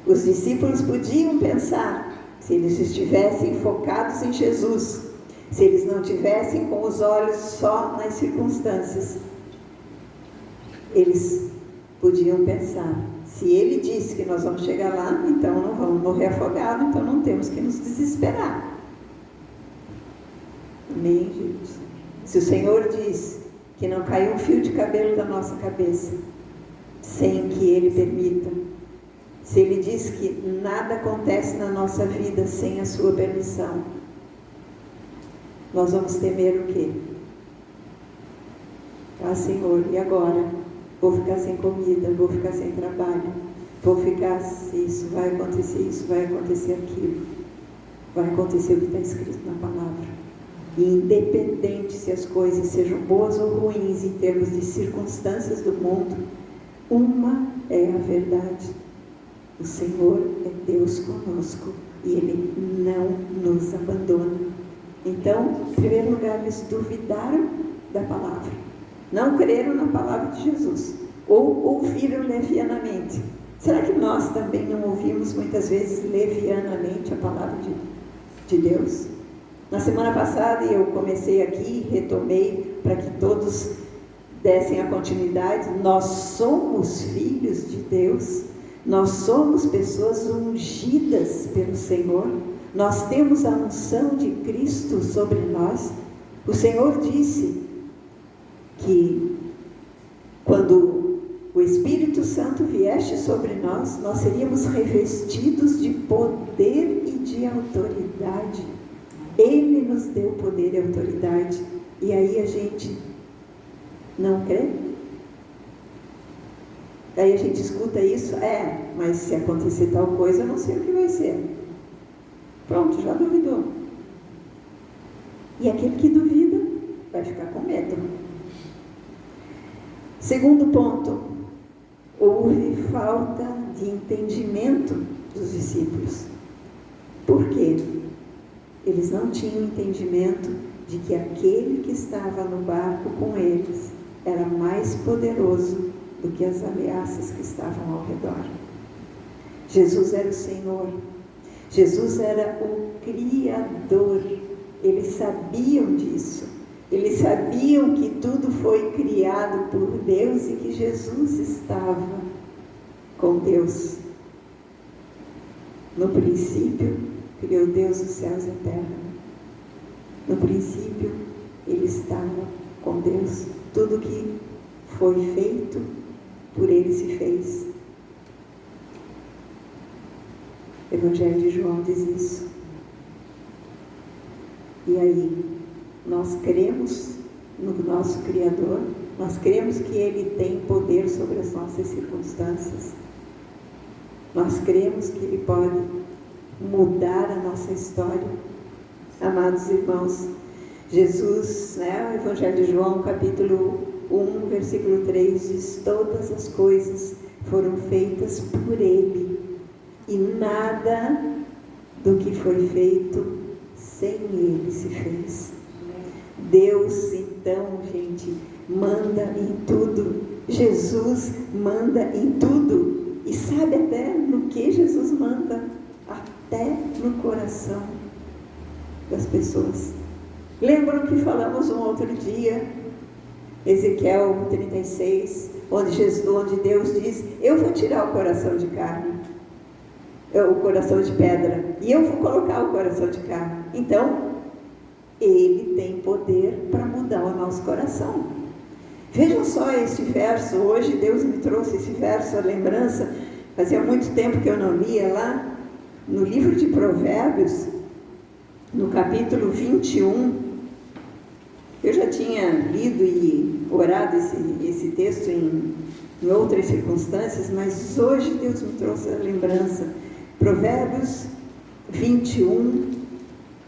Os discípulos podiam pensar, se eles estivessem focados em Jesus, se eles não tivessem com os olhos só nas circunstâncias, eles podiam pensar, se ele disse que nós vamos chegar lá, então não vamos morrer afogados, então não temos que nos desesperar. Amém, gente? Se o Senhor diz que não cai um fio de cabelo da nossa cabeça, sem que Ele permita, se Ele diz que nada acontece na nossa vida sem a sua permissão, nós vamos temer o quê? Senhor, e agora? Vou ficar sem comida, vou ficar sem trabalho, vou ficar isso, vai acontecer aquilo, vai acontecer o que está escrito na palavra. E independente se as coisas sejam boas ou ruins em termos de circunstâncias do mundo, uma é a verdade: o Senhor é Deus conosco e Ele não nos abandona. Então, em primeiro lugar, eles duvidaram da palavra, não creram na palavra de Jesus, ou ouviram levianamente. Será que nós também não ouvimos muitas vezes levianamente a palavra de Deus? Na semana passada eu comecei aqui, retomei para que todos dessem a continuidade. Nós somos filhos de Deus, nós somos pessoas ungidas pelo Senhor, nós temos a unção de Cristo sobre nós. O Senhor disse que quando o Espírito Santo viesse sobre nós, nós seríamos revestidos de poder e de autoridade. Ele nos deu poder e autoridade, e aí a gente não crê? Aí a gente escuta isso, mas se acontecer tal coisa, eu não sei o que vai ser. Pronto, já duvidou. E aquele que duvida vai ficar com medo. Segundo ponto, houve falta de entendimento dos discípulos. Por quê? Eles não tinham entendimento de que aquele que estava no barco com eles era mais poderoso do que as ameaças que estavam ao redor. Jesus era o Senhor, Jesus era o Criador. Eles sabiam disso, eles sabiam que tudo foi criado por Deus e que Jesus estava com Deus. No princípio, criou Deus os céus e a terra. No princípio, Ele estava com Deus. Tudo que foi feito, por Ele se fez. O Evangelho de João diz isso. E aí, nós cremos no nosso Criador, nós cremos que Ele tem poder sobre as nossas circunstâncias. Nós cremos que Ele pode mudar a nossa história. Amados irmãos, Jesus, o Evangelho de João, capítulo 1, versículo 3, diz: todas as coisas foram feitas por Ele, e nada do que foi feito sem Ele se fez. Deus, então, gente, manda em tudo. Jesus manda em tudo. E sabe até no que Jesus manda? Até no coração das pessoas. Lembram que falamos um outro dia, Ezequiel 36, onde Deus diz: eu vou tirar o coração de carne, o coração de pedra, e eu vou colocar o coração de carne. Então, Ele tem poder para mudar o nosso coração. Vejam só esse verso. Hoje Deus me trouxe esse verso, a lembrança. Fazia muito tempo que eu não lia lá no livro de Provérbios, no capítulo 21. Eu já tinha lido e orado esse texto em outras circunstâncias, mas hoje Deus me trouxe a lembrança. Provérbios 21,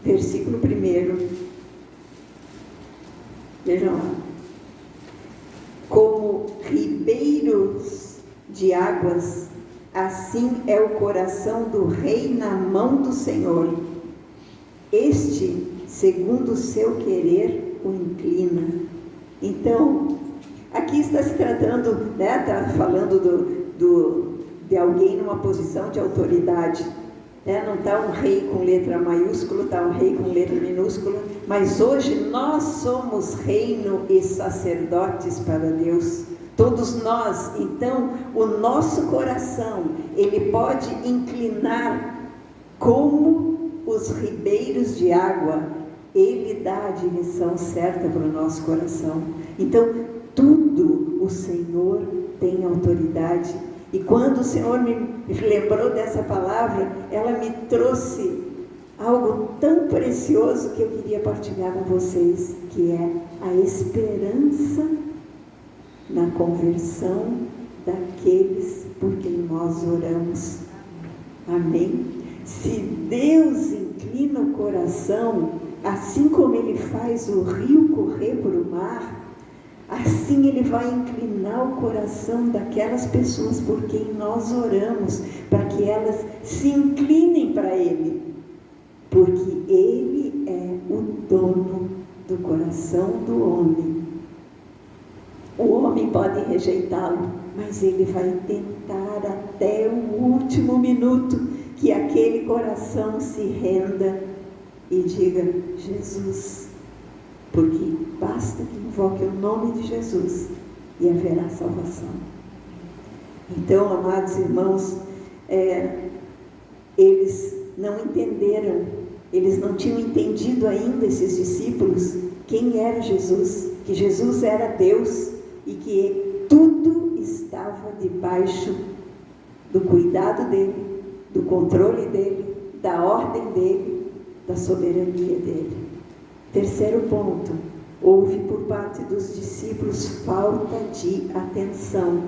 versículo 1. Vejam lá. Como ribeiros de águas, assim é o coração do rei na mão do Senhor. Este, segundo o seu querer, o inclina. Então, aqui está se tratando, está falando de alguém numa posição de autoridade. Não está um rei com letra maiúscula, está um rei com letra minúscula, mas hoje nós somos reino e sacerdotes para Deus. Todos nós, então, o nosso coração, ele pode inclinar como os ribeiros de água. Ele dá a direção certa para o nosso coração. Então, tudo o Senhor tem autoridade. E quando o Senhor me lembrou dessa palavra, ela me trouxe algo tão precioso que eu queria partilhar com vocês, que é a esperança na conversão daqueles por quem nós oramos. Amém? Se Deus inclina o coração, assim como Ele faz o rio correr para o mar, assim Ele vai inclinar o coração daquelas pessoas por quem nós oramos, para que elas se inclinem para Ele, porque Ele é o dono do coração do homem. O homem pode rejeitá-lo, mas Ele vai tentar até o último minuto que aquele coração se renda e diga: Jesus, porque basta que invoque o nome de Jesus e haverá salvação. Então, amados irmãos, eles não entenderam, eles não tinham entendido ainda, esses discípulos, quem era Jesus, que Jesus era Deus e que tudo estava debaixo do cuidado dele, do controle dele, da ordem dele, da soberania dele. Terceiro ponto, houve por parte dos discípulos falta de atenção.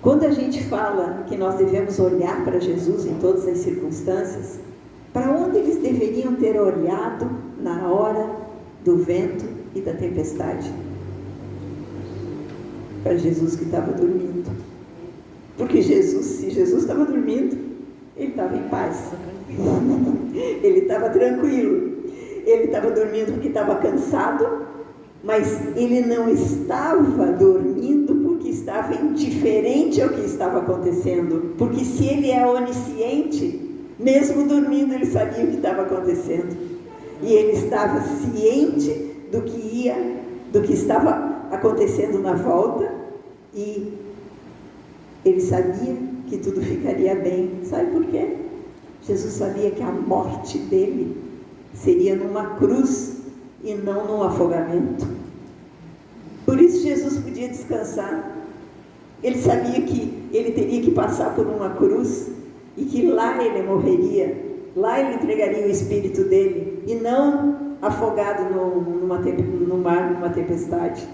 Quando a gente fala que nós devemos olhar para Jesus em todas as circunstâncias, para onde eles deveriam ter olhado na hora do vento e da tempestade? Para Jesus que estava dormindo. Porque se Jesus estava dormindo, Ele estava em paz. Ele estava tranquilo. Ele estava dormindo porque estava cansado, mas Ele não estava dormindo porque estava indiferente ao que estava acontecendo. Porque se Ele é onisciente, mesmo dormindo Ele sabia o que estava acontecendo. E Ele estava ciente do que estava acontecendo na volta, e Ele sabia que tudo ficaria bem. Sabe por quê? Jesus sabia que a morte dele seria numa cruz e não num afogamento. Por isso Jesus podia descansar. Ele sabia que ele teria que passar por uma cruz e que lá ele morreria, lá ele entregaria o espírito dele e não afogado no mar, numa tempestade.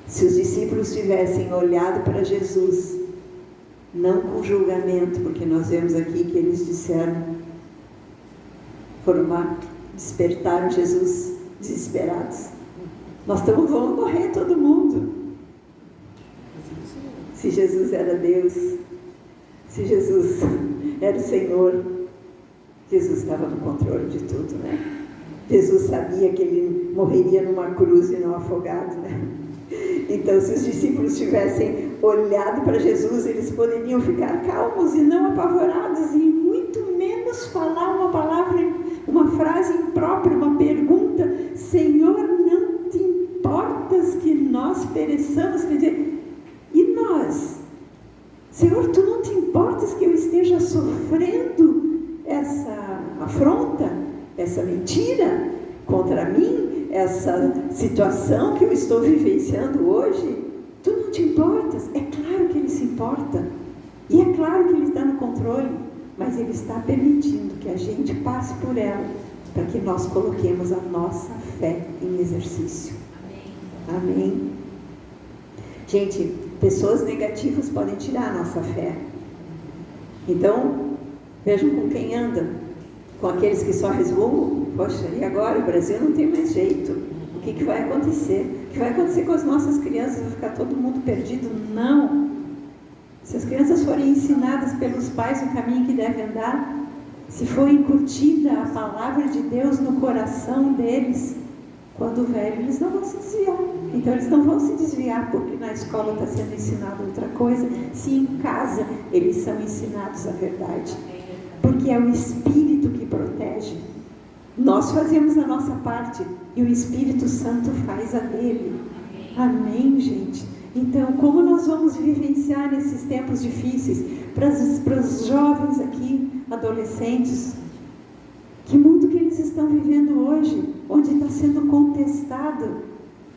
Se os discípulos tivessem olhado para Jesus, não com julgamento, porque nós vemos aqui que eles disseram: foram lá, despertaram Jesus desesperados. Vamos morrer todo mundo. Se Jesus era Deus, se Jesus era o Senhor, Jesus estava no controle de tudo, né? Jesus sabia que ele morreria numa cruz e não afogado, né? Então, se os discípulos tivessem olhado para Jesus, eles poderiam ficar calmos e não apavorados, e muito menos falar uma palavra, uma frase imprópria, uma pergunta: Senhor, não te importas que nós pereçamos? Quer dizer, e nós? Senhor, tu não te importas que eu esteja sofrendo essa afronta, essa mentira contra mim, essa situação que eu estou vivenciando hoje? Tu não te importas? É claro que ele se importa, e é claro que ele está no controle, mas ele está permitindo que a gente passe por ela, para que nós coloquemos a nossa fé em exercício. Amém? Gente, pessoas negativas podem tirar a nossa fé. Então, vejam com quem anda. Com aqueles que só resmungam. Poxa, e agora? O Brasil não tem mais jeito. O que vai acontecer? O que vai acontecer com as nossas crianças? Vai ficar todo mundo perdido? Não! Se as crianças forem ensinadas pelos pais o caminho que devem andar, se for incutida a palavra de Deus no coração deles, quando velho, eles não vão se desviar. Então, eles não vão se desviar porque na escola está sendo ensinado outra coisa, se em casa eles são ensinados a verdade. Porque é o Espírito que protege. Nós fazemos a nossa parte e o Espírito Santo faz a dele. Amém, gente? Então, como nós vamos vivenciar nesses tempos difíceis? Para os jovens aqui, adolescentes, que mundo que eles estão vivendo hoje, onde está sendo contestado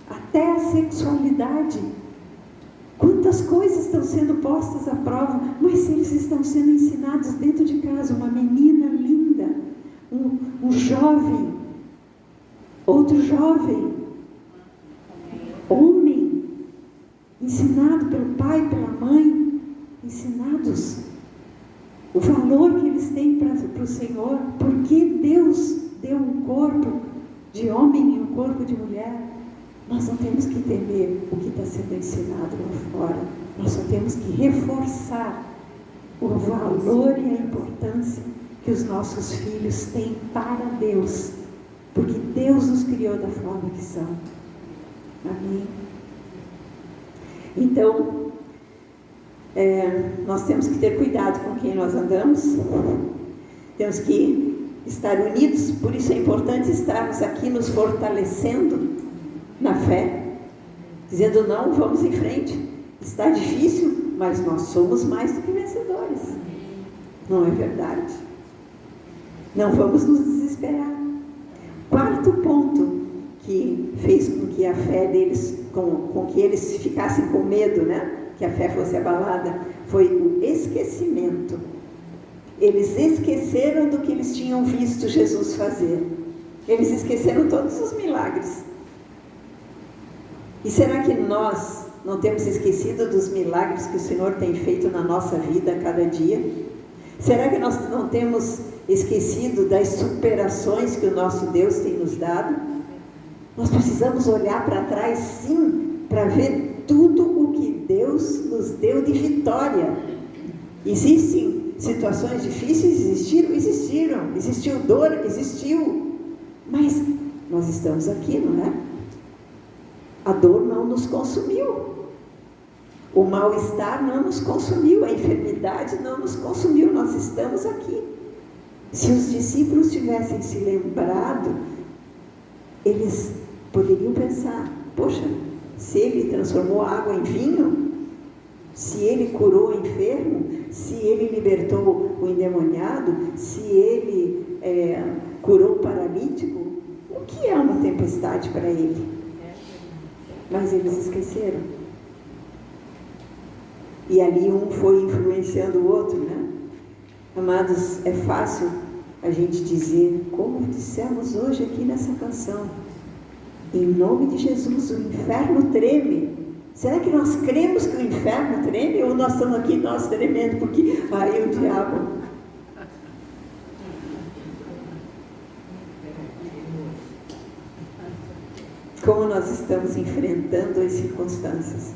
até a sexualidade. Quantas coisas estão sendo postas à prova, mas se eles estão sendo ensinados dentro de casa, uma menina linda, um jovem, outro jovem, homem, ensinado pelo pai, pela mãe, ensinados o valor que eles têm para o Senhor, porque Deus deu um corpo de homem e um corpo de mulher. Nós não temos que temer o que está sendo ensinado lá fora. Nós só temos que reforçar o valor e a importância que os nossos filhos têm para Deus, porque Deus nos criou da forma que são. Amém? Então, nós temos que ter cuidado com quem nós andamos, temos que estar unidos, por isso é importante estarmos aqui nos fortalecendo na fé, dizendo: não, vamos em frente, está difícil, mas nós somos mais do que vencedores. Não é verdade? Não vamos nos desesperar. Quarto ponto que fez com que a fé deles, com que eles ficassem com medo, né? Que a fé fosse abalada, foi o esquecimento. Eles esqueceram do que eles tinham visto Jesus fazer. Eles esqueceram todos os milagres. E será que nós não temos esquecido dos milagres que o Senhor tem feito na nossa vida a cada dia? Será que nós não temos esquecido das superações que o nosso Deus tem nos dado? Nós precisamos olhar para trás, sim, para ver tudo o que Deus nos deu de vitória. Existem situações difíceis? Existiram. Existiu dor? Existiu. Mas nós estamos aqui, não é? A dor não nos consumiu. O mal-estar não nos consumiu. A enfermidade não nos consumiu. Nós estamos aqui. Se os discípulos tivessem se lembrado, eles poderiam pensar: poxa, se ele transformou a água em vinho, se ele curou o enfermo, se ele libertou o endemoniado, se ele curou o paralítico, o que é uma tempestade para ele? Mas eles esqueceram. E ali um foi influenciando o outro, né? Amados, é fácil a gente dizer, como dissemos hoje aqui nessa canção: em nome de Jesus, o inferno treme. Será que nós cremos que o inferno treme? Ou nós estamos aqui, nós tremendo, porque aí o diabo... nós estamos enfrentando as circunstâncias.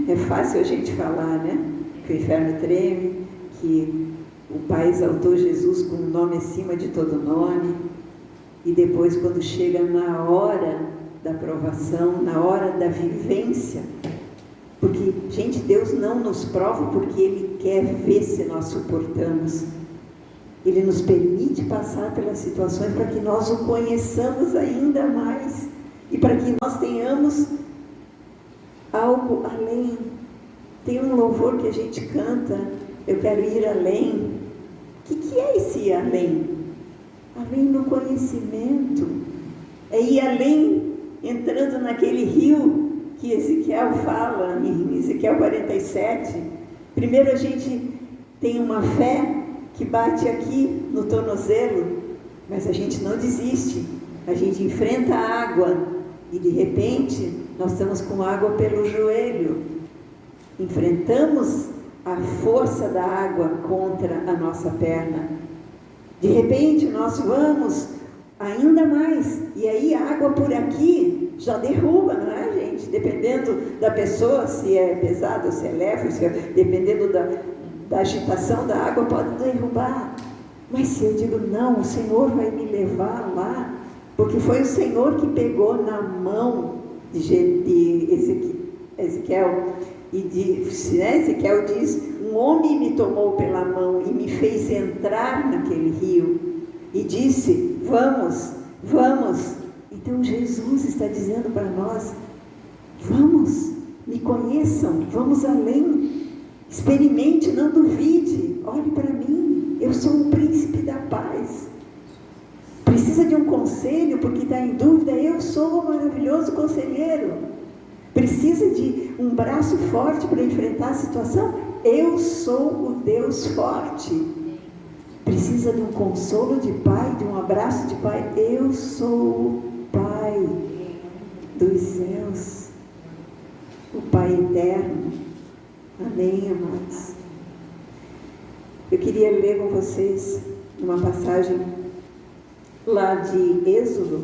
É fácil a gente falar, né? Que o inferno treme, que o Pai exaltou Jesus com um nome acima de todo nome, e depois, quando chega na hora da provação, na hora da vivência, porque, gente, Deus não nos prova porque Ele quer ver se nós suportamos. Ele nos permite passar pelas situações para que nós o conheçamos ainda mais e para que nós tenhamos algo além. Tem um louvor que a gente canta, eu quero ir além. O que é esse além? Além no conhecimento. É ir além, entrando naquele rio que Ezequiel fala, em Ezequiel 47. Primeiro a gente tem uma fé que bate aqui no tornozelo, mas a gente não desiste. A gente enfrenta a água e de repente nós estamos com água pelo joelho. Enfrentamos a força da água contra a nossa perna. De repente nós vamos ainda mais, e aí a água por aqui já derruba, não é, gente? Dependendo da pessoa, se é pesada ou se é leve, dependendo da agitação da água, pode derrubar. Mas se eu digo, não, o Senhor vai me levar lá, porque foi o Senhor que pegou na mão de Ezequiel, e Ezequiel diz, um homem me tomou pela mão e me fez entrar naquele rio, e disse, vamos, vamos. Então Jesus está dizendo para nós, vamos, me conheçam, vamos além, experimente, não duvide, olhe para mim, eu sou o príncipe da paz. Precisa de um conselho porque está em dúvida, eu sou o maravilhoso conselheiro. Precisa de um braço forte para enfrentar a situação, eu sou o Deus forte. Precisa de um consolo de pai, de um abraço de pai, eu sou o Pai dos céus, o Pai eterno. Amém, amados? Eu queria ler com vocês uma passagem lá de Êxodo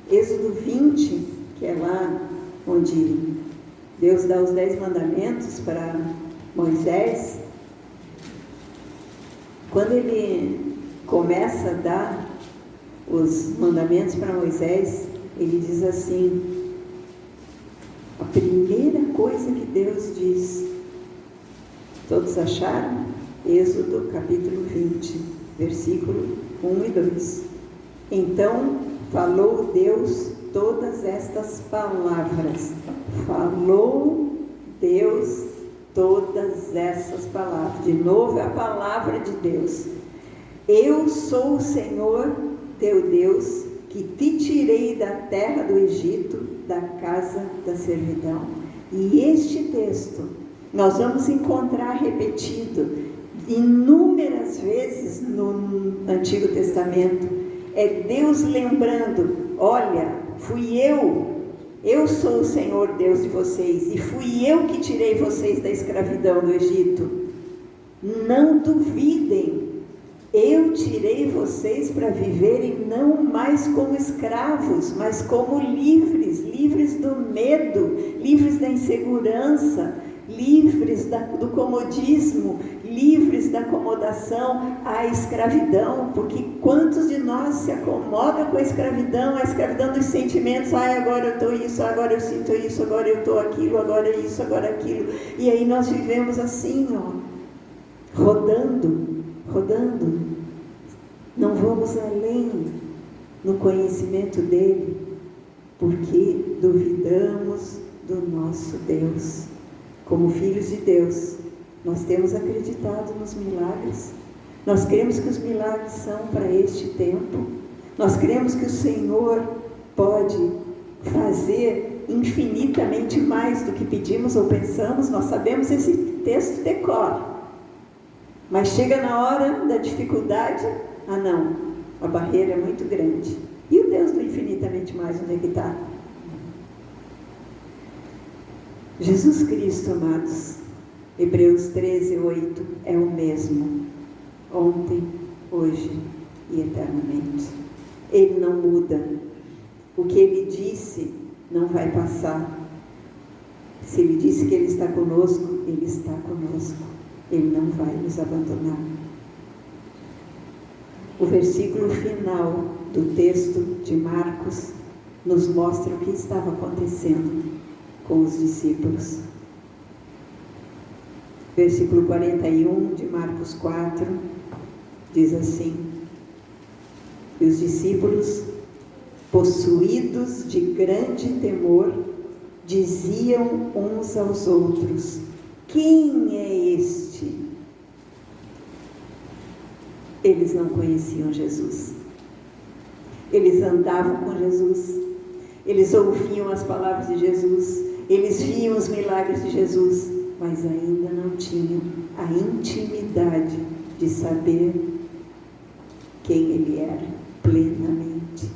20, que é lá onde Deus dá os 10 mandamentos para Moisés. Quando ele começa a dar os mandamentos para Moisés, ele diz assim, a primeira coisa que Deus diz, todos acharam? Êxodo capítulo 20, versículo 1 e 2. Então falou Deus todas estas palavras. Falou Deus todas essas palavras. De novo é a palavra de Deus. Eu sou o Senhor teu Deus, que te tirei da terra do Egito, da casa da servidão. E este texto nós vamos encontrar repetido inúmeras vezes no Antigo Testamento. É Deus lembrando, olha, fui eu sou o Senhor Deus de vocês, e fui eu que tirei vocês da escravidão do Egito. Não duvidem, eu tirei vocês para viverem não mais como escravos, mas como livres, livres do medo, livres da insegurança, livres do comodismo, livres da acomodação à escravidão, porque quantos de nós se acomodam com a escravidão dos sentimentos, agora eu estou isso, agora eu sinto isso, agora eu estou aquilo, agora isso, agora aquilo, e aí nós vivemos assim, rodando, não vamos além no conhecimento dele, porque duvidamos do nosso Deus. Como filhos de Deus, nós temos acreditado nos milagres, nós cremos que os milagres são para este tempo, nós cremos que o Senhor pode fazer infinitamente mais do que pedimos ou pensamos. Nós sabemos esse texto de cor, mas chega na hora da dificuldade, não, a barreira é muito grande. E o Deus do infinitamente mais, onde é que está? Jesus Cristo, amados, Hebreus 13:8, é o mesmo, ontem, hoje e eternamente. Ele não muda. O que Ele disse não vai passar. Se Ele disse que Ele está conosco, Ele está conosco. Ele não vai nos abandonar. O versículo final do texto de Marcos nos mostra o que estava acontecendo com os discípulos. Versículo 41 de Marcos 4 diz assim: e os discípulos, possuídos de grande temor, diziam uns aos outros: quem é este? Eles não conheciam Jesus. Eles andavam com Jesus. Eles ouviam as palavras de Jesus. Eles viam os milagres de Jesus, mas ainda não tinham a intimidade de saber quem Ele era plenamente.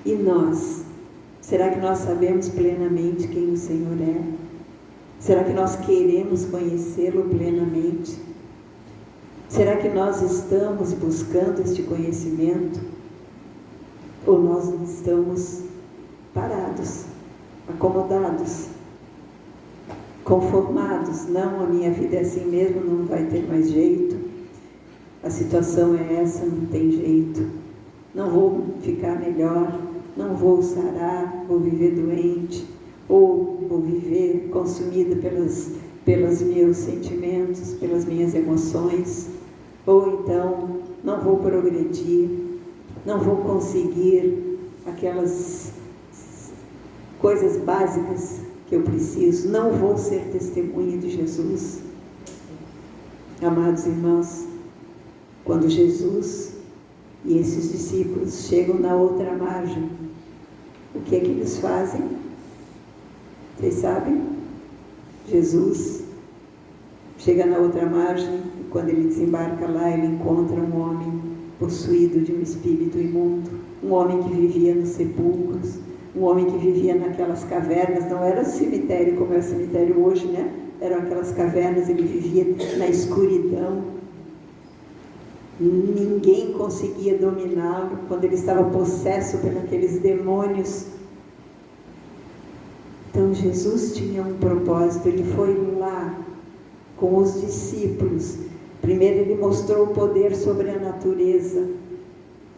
E nós? Será que nós sabemos plenamente quem o Senhor é? Será que nós queremos conhecê-lo plenamente? Será que nós estamos buscando este conhecimento? Ou nós estamos parados, acomodados, conformados? Não, a minha vida é assim mesmo, não vai ter mais jeito. A situação é essa, não tem jeito. Não vou ficar melhor, não vou sarar, vou viver doente, ou vou viver consumida pelos meus sentimentos, pelas minhas emoções, ou então não vou progredir, não vou conseguir aquelas coisas básicas que eu preciso, não vou ser testemunha de Jesus. Amados irmãos, quando Jesus e esses discípulos chegam na outra margem, o que é que eles fazem? Vocês sabem? Jesus chega na outra margem e quando ele desembarca lá, ele encontra um homem possuído de um espírito imundo, um homem que vivia nos sepulcros, um homem que vivia naquelas cavernas. Não era cemitério como é o cemitério hoje, né? Eram aquelas cavernas, ele vivia na escuridão. Ninguém conseguia dominá-lo quando ele estava possesso por aqueles demônios. Então Jesus tinha um propósito, ele foi lá com os discípulos. Primeiro ele mostrou o poder sobre a natureza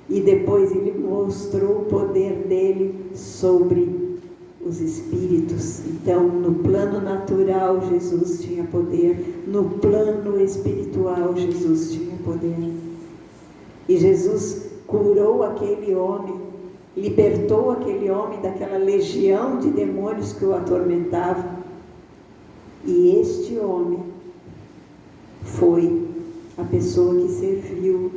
e depois ele mostrou o poder dele sobre os espíritos. Então, no plano natural Jesus tinha poder, no plano espiritual Jesus tinha poder. E Jesus curou aquele homem, libertou aquele homem daquela legião de demônios que o atormentavam. E este homem foi a pessoa que serviu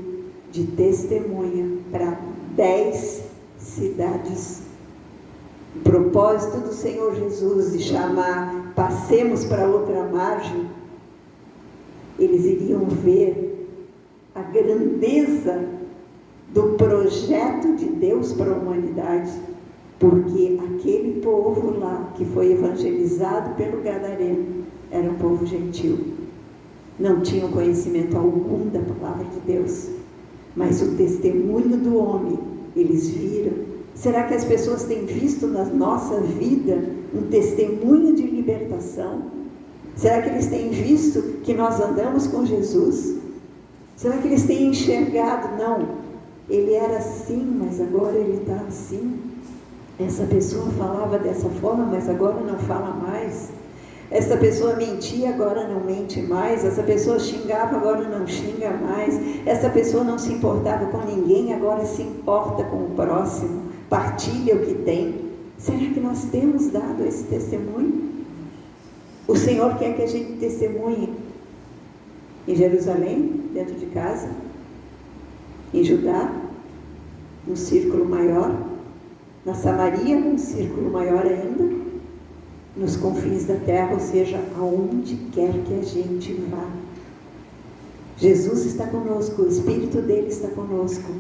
de testemunha para 10 cidades. O propósito do Senhor Jesus de chamar, passemos para outra margem, eles iriam ver a grandeza do projeto de Deus para a humanidade, porque aquele povo lá que foi evangelizado pelo Gadareno era um povo gentil, não tinham conhecimento algum da palavra de Deus, mas o testemunho do homem eles viram. Será que as pessoas têm visto na nossa vida um testemunho de libertação? Será que eles têm visto que nós andamos com Jesus? Será que eles têm enxergado? Não, ele era assim, mas agora ele está assim. Essa pessoa falava dessa forma, mas agora não fala mais. Essa pessoa mentia, agora não mente mais. Essa pessoa xingava, agora não xinga mais. Essa pessoa não se importava com ninguém, agora se importa com o próximo, partilha o que tem. Será que nós temos dado esse testemunho? O Senhor quer que a gente testemunhe em Jerusalém, dentro de casa, em Judá, num círculo maior, na Samaria, num círculo maior ainda, nos confins da terra, ou seja, aonde quer que a gente vá. Jesus está conosco, o Espírito dele está conosco,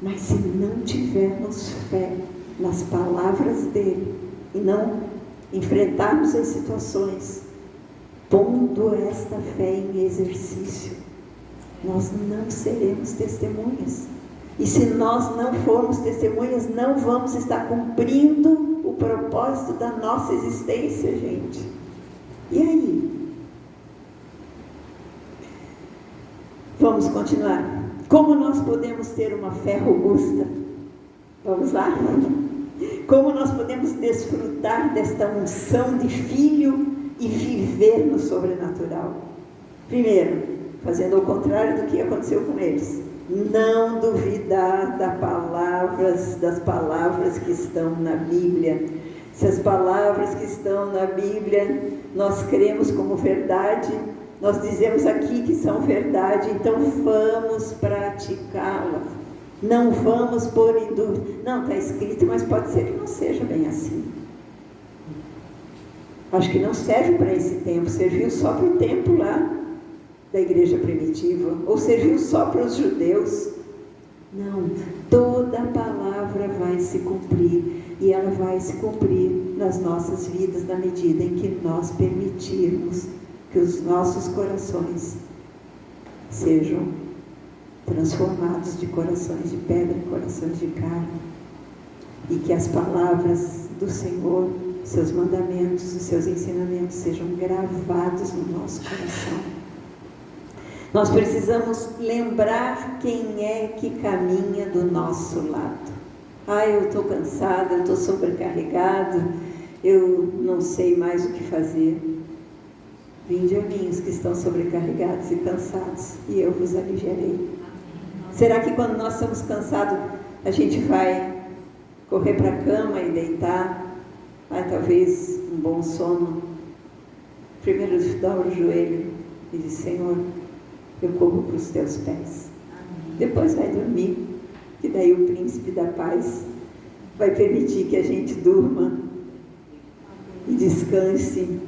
mas se não tivermos fé nas palavras dele e não enfrentarmos as situações, pondo esta fé em exercício, nós não seremos testemunhas. E se nós não formos testemunhas, não vamos estar cumprindo o propósito da nossa existência, gente. E aí? Vamos continuar. Como nós podemos ter uma fé robusta? Vamos lá? Como nós podemos desfrutar desta unção de filho e viver no sobrenatural? Primeiro, fazendo o contrário do que aconteceu com eles. Não duvidar das palavras que estão na Bíblia. Se as palavras que estão na Bíblia nós cremos como verdade, nós dizemos aqui que são verdade, então vamos praticá-las. Não vamos pôr em dúvida. Não, está escrito, mas pode ser que não seja bem assim. Acho que não serve para esse tempo, serviu só para o tempo lá da igreja primitiva, ou serviu só para os judeus. Não, toda a palavra vai se cumprir, e ela vai se cumprir nas nossas vidas, na medida em que nós permitirmos que os nossos corações sejam transformados de corações de pedra em corações de carne, e que as palavras do Senhor, seus mandamentos, os seus ensinamentos sejam gravados no nosso coração. Nós precisamos lembrar quem é que caminha do nosso lado. Eu estou cansada, eu estou sobrecarregado, eu não sei mais o que fazer. Vinde a mim os que estão sobrecarregados e cansados, e eu vos aliviarei. Será que quando nós estamos cansados, a gente vai correr para a cama e deitar? Talvez um bom sono. Primeiro dobra o joelho e diz: Senhor, eu corro para os teus pés. Depois vai dormir, que daí o príncipe da paz vai permitir que a gente durma e descanse.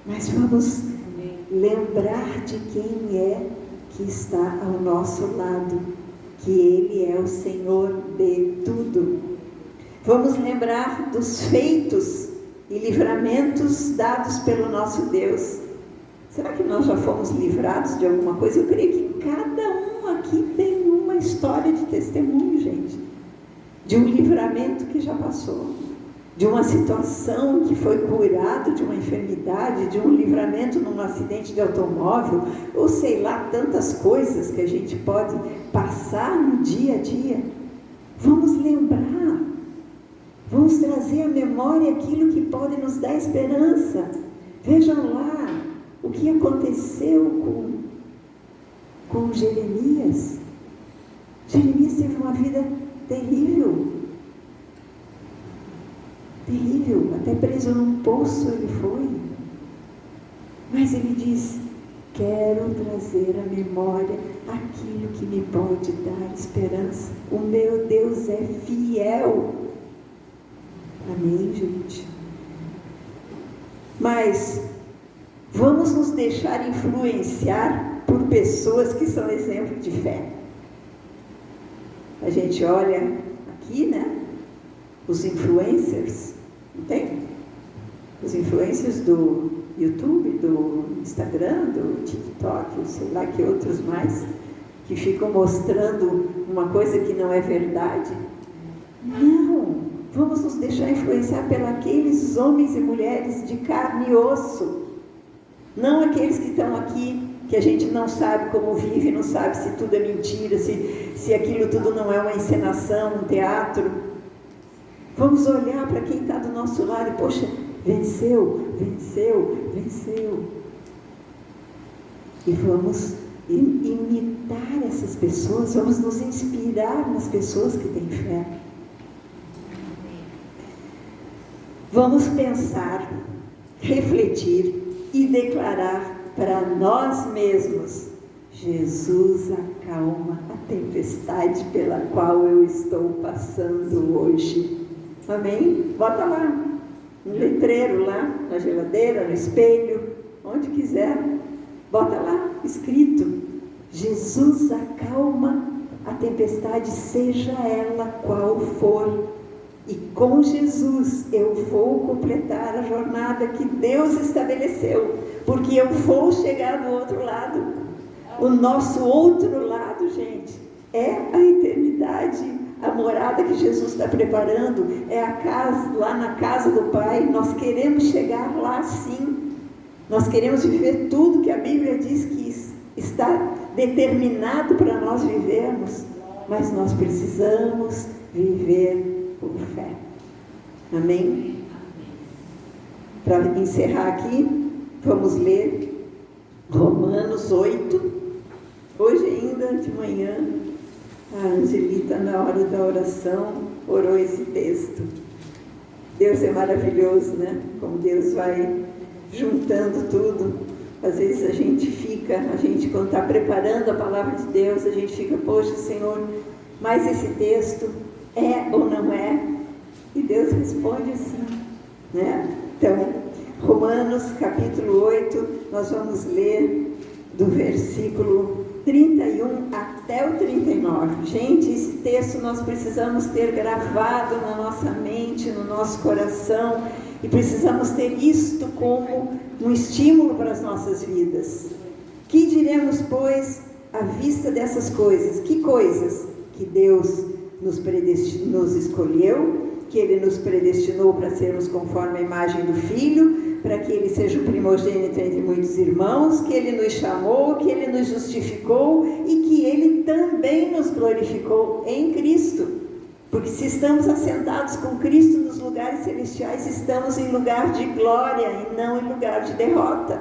Mas vamos lembrar de quem é que está ao nosso lado, que Ele é o Senhor de tudo. Vamos lembrar dos feitos e livramentos dados pelo nosso Deus. Será que nós já fomos livrados de alguma coisa? Eu creio que cada um aqui tem uma história de testemunho, gente, de um livramento que já passou, de uma situação que foi curado, de uma enfermidade, de um livramento num acidente de automóvel, ou sei lá, tantas coisas que a gente pode passar no dia a dia. Vamos lembrar, vamos trazer à memória aquilo que pode nos dar esperança. Vejam lá o que aconteceu com Jeremias. Jeremias teve uma vida terrível, até preso num poço ele foi, mas ele diz: quero trazer à memória aquilo que me pode dar esperança. O meu Deus é fiel. Amém, gente? Mas vamos nos deixar influenciar por pessoas que são exemplo de fé. A gente olha aqui, né? Os influencers, não tem? Os influencers do YouTube, do Instagram, do TikTok, sei lá que outros mais, que ficam mostrando uma coisa que não é verdade. Não, vamos nos deixar influenciar pelos homens e mulheres de carne e osso, não aqueles que estão aqui, que a gente não sabe como vive, não sabe se tudo é mentira, se aquilo tudo não é uma encenação, um teatro. Vamos olhar para quem está do nosso lado e, poxa, venceu. E vamos imitar essas pessoas, vamos nos inspirar nas pessoas que têm fé. Vamos pensar, refletir e declarar para nós mesmos: Jesus acalma a tempestade pela qual eu estou passando hoje. Amém? Bota lá, um letreiro lá, na geladeira, no espelho, onde quiser. Bota lá, escrito: Jesus acalma a tempestade, seja ela qual for. E com Jesus eu vou completar a jornada que Deus estabeleceu, porque eu vou chegar do outro lado. O nosso outro lado, gente, É a eternidade, a morada que Jesus está preparando, é a casa, lá na casa do Pai. Nós queremos chegar lá sim, nós queremos viver tudo que a Bíblia diz que está determinado para nós vivermos, mas nós precisamos viver por fé. Amém? Para encerrar aqui, vamos ler Romanos 8. Hoje ainda de manhã, a Angelita, na hora da oração, orou esse texto. Deus é maravilhoso, né? Como Deus vai juntando tudo. Às vezes a gente quando está preparando a palavra de Deus, a gente fica, poxa, Senhor, mas esse texto é ou não é? E Deus responde assim, né? Então, Romanos capítulo 8, nós vamos ler do versículo 31 até o 39. Gente, esse texto nós precisamos ter gravado na nossa mente, no nosso coração, e precisamos ter isto como um estímulo para as nossas vidas. Que diremos, pois, à vista dessas coisas? Que coisas? Que Deus nos escolheu, que Ele nos predestinou para sermos conforme a imagem do Filho, para que Ele seja o primogênito entre muitos irmãos, que Ele nos chamou, que Ele nos justificou e que Ele também nos glorificou em Cristo. Porque se estamos assentados com Cristo nos lugares celestiais, estamos em lugar de glória e não em lugar de derrota.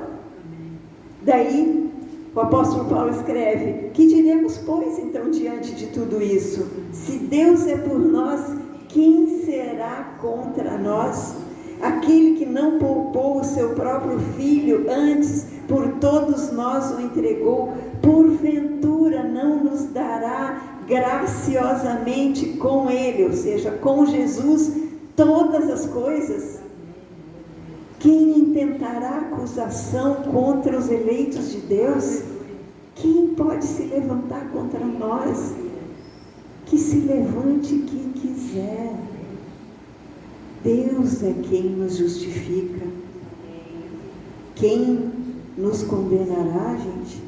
Daí, o apóstolo Paulo escreve: que diremos, pois, então, diante de tudo isso? Se Deus é por nós, quem será contra nós? Aquele que não poupou o seu próprio Filho, antes por todos nós o entregou, porventura não nos dará graciosamente com Ele, ou seja, com Jesus, todas as coisas? Quem intentará acusação contra os eleitos de Deus? Quem pode se levantar contra nós? Que se levante quem quiser. Deus é quem nos justifica. Quem nos condenará, gente?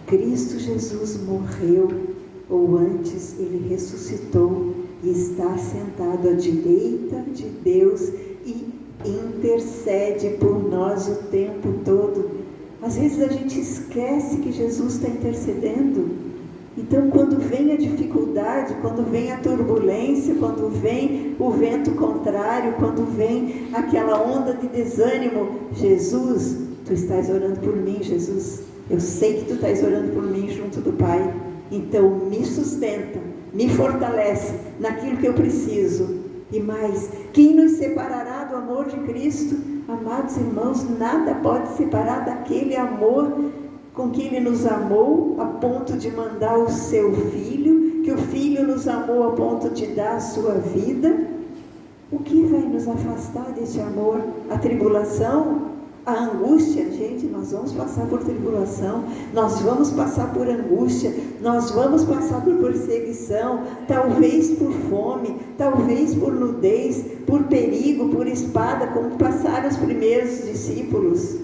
Cristo Jesus morreu, ou antes Ele ressuscitou e está sentado à direita de Deus e intercede por nós o tempo todo. Às vezes a gente esquece que Jesus está intercedendo. Então, quando vem a dificuldade, quando vem a turbulência, quando vem o vento contrário, quando vem aquela onda de desânimo, Jesus, tu estás orando por mim, Jesus. Eu sei que tu estás orando por mim junto do Pai. Então, me sustenta, me fortalece naquilo que eu preciso. E mais, quem nos separará do amor de Cristo? Amados irmãos, nada pode separar daquele amor com que Ele nos amou a ponto de mandar o seu Filho, que o Filho nos amou a ponto de dar a sua vida. O que vai nos afastar desse amor? A tribulação? A angústia? Gente, nós vamos passar por tribulação, nós vamos passar por angústia, nós vamos passar por perseguição, talvez por fome, talvez por nudez, por perigo, por espada, como passaram os primeiros discípulos.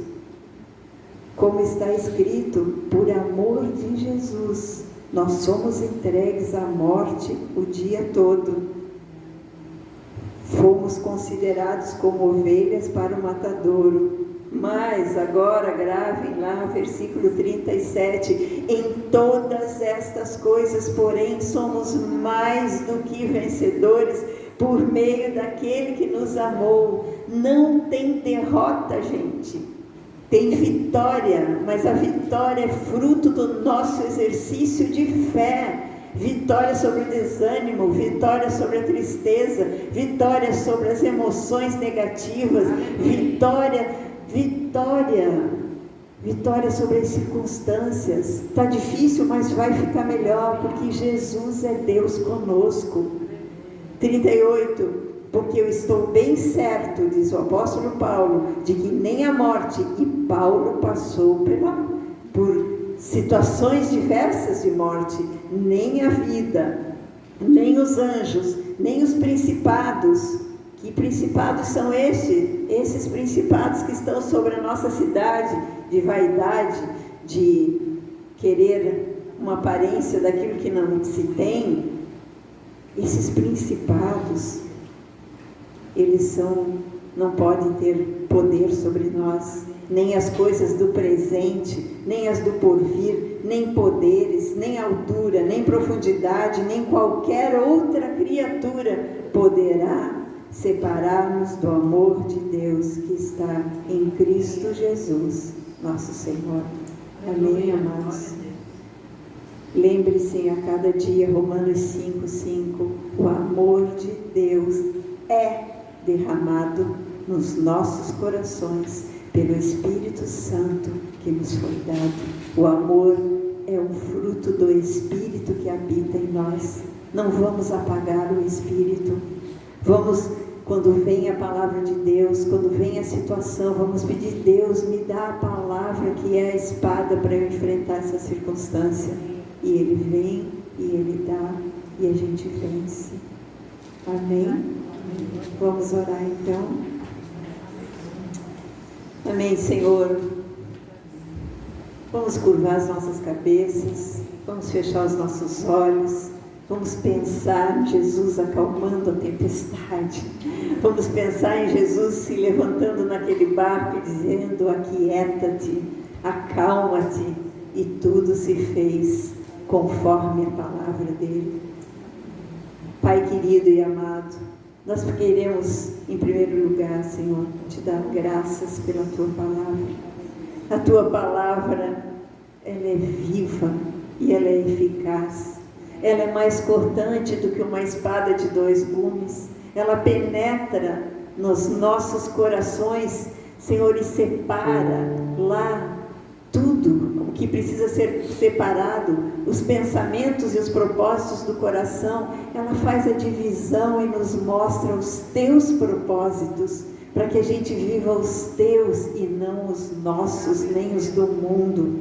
Como está escrito, por amor de Jesus, nós somos entregues à morte o dia todo. Fomos considerados como ovelhas para o matadouro. Mas agora gravem lá o versículo 37, em todas estas coisas, porém, somos mais do que vencedores por meio daquele que nos amou. Não tem derrota, gente, tem vitória, mas a vitória é fruto do nosso exercício de fé. Vitória sobre o desânimo, vitória sobre a tristeza, vitória sobre as emoções negativas, vitória sobre as circunstâncias. Está difícil, mas vai ficar melhor, porque Jesus é Deus conosco. 38, porque eu estou bem certo, diz o apóstolo Paulo, de que nem a morte, e Paulo passou por situações diversas de morte, nem a vida, nem os anjos, nem os principados. Que principados são esses principados que estão sobre a nossa cidade, de vaidade, de querer uma aparência daquilo que não se tem, esses principados, eles não podem ter poder sobre nós, nem as coisas do presente, nem as do porvir, nem poderes, nem altura, nem profundidade, nem qualquer outra criatura poderá separar-nos do amor de Deus que está em Cristo Jesus, nosso Senhor. Amém, amados? Lembre-se a cada dia, Romanos 5:5, o amor de Deus é derramado nos nossos corações pelo Espírito Santo que nos foi dado. O amor é um fruto do Espírito que habita em nós. Não vamos apagar o Espírito. Vamos, quando vem a palavra de Deus, quando vem a situação, vamos pedir: Deus, me dá a palavra que é a espada para eu enfrentar essa circunstância. E Ele vem, e Ele dá, e a gente vence. Amém? Vamos orar então. Amém, Senhor. Vamos curvar as nossas cabeças, vamos fechar os nossos olhos, vamos pensar em Jesus acalmando a tempestade, vamos pensar em Jesus se levantando naquele barco e dizendo: aquieta-te, acalma-te, e tudo se fez conforme a palavra dele. Pai querido e amado, nós queremos, em primeiro lugar, Senhor, te dar graças pela tua palavra. A tua palavra, ela é viva e ela é eficaz. Ela é mais cortante do que uma espada de 2 gumes. Ela penetra nos nossos corações, Senhor, e separa lá tudo o que precisa ser separado, os pensamentos e os propósitos do coração. Ela faz a divisão e nos mostra os teus propósitos, para que a gente viva os teus e não os nossos, nem os do mundo.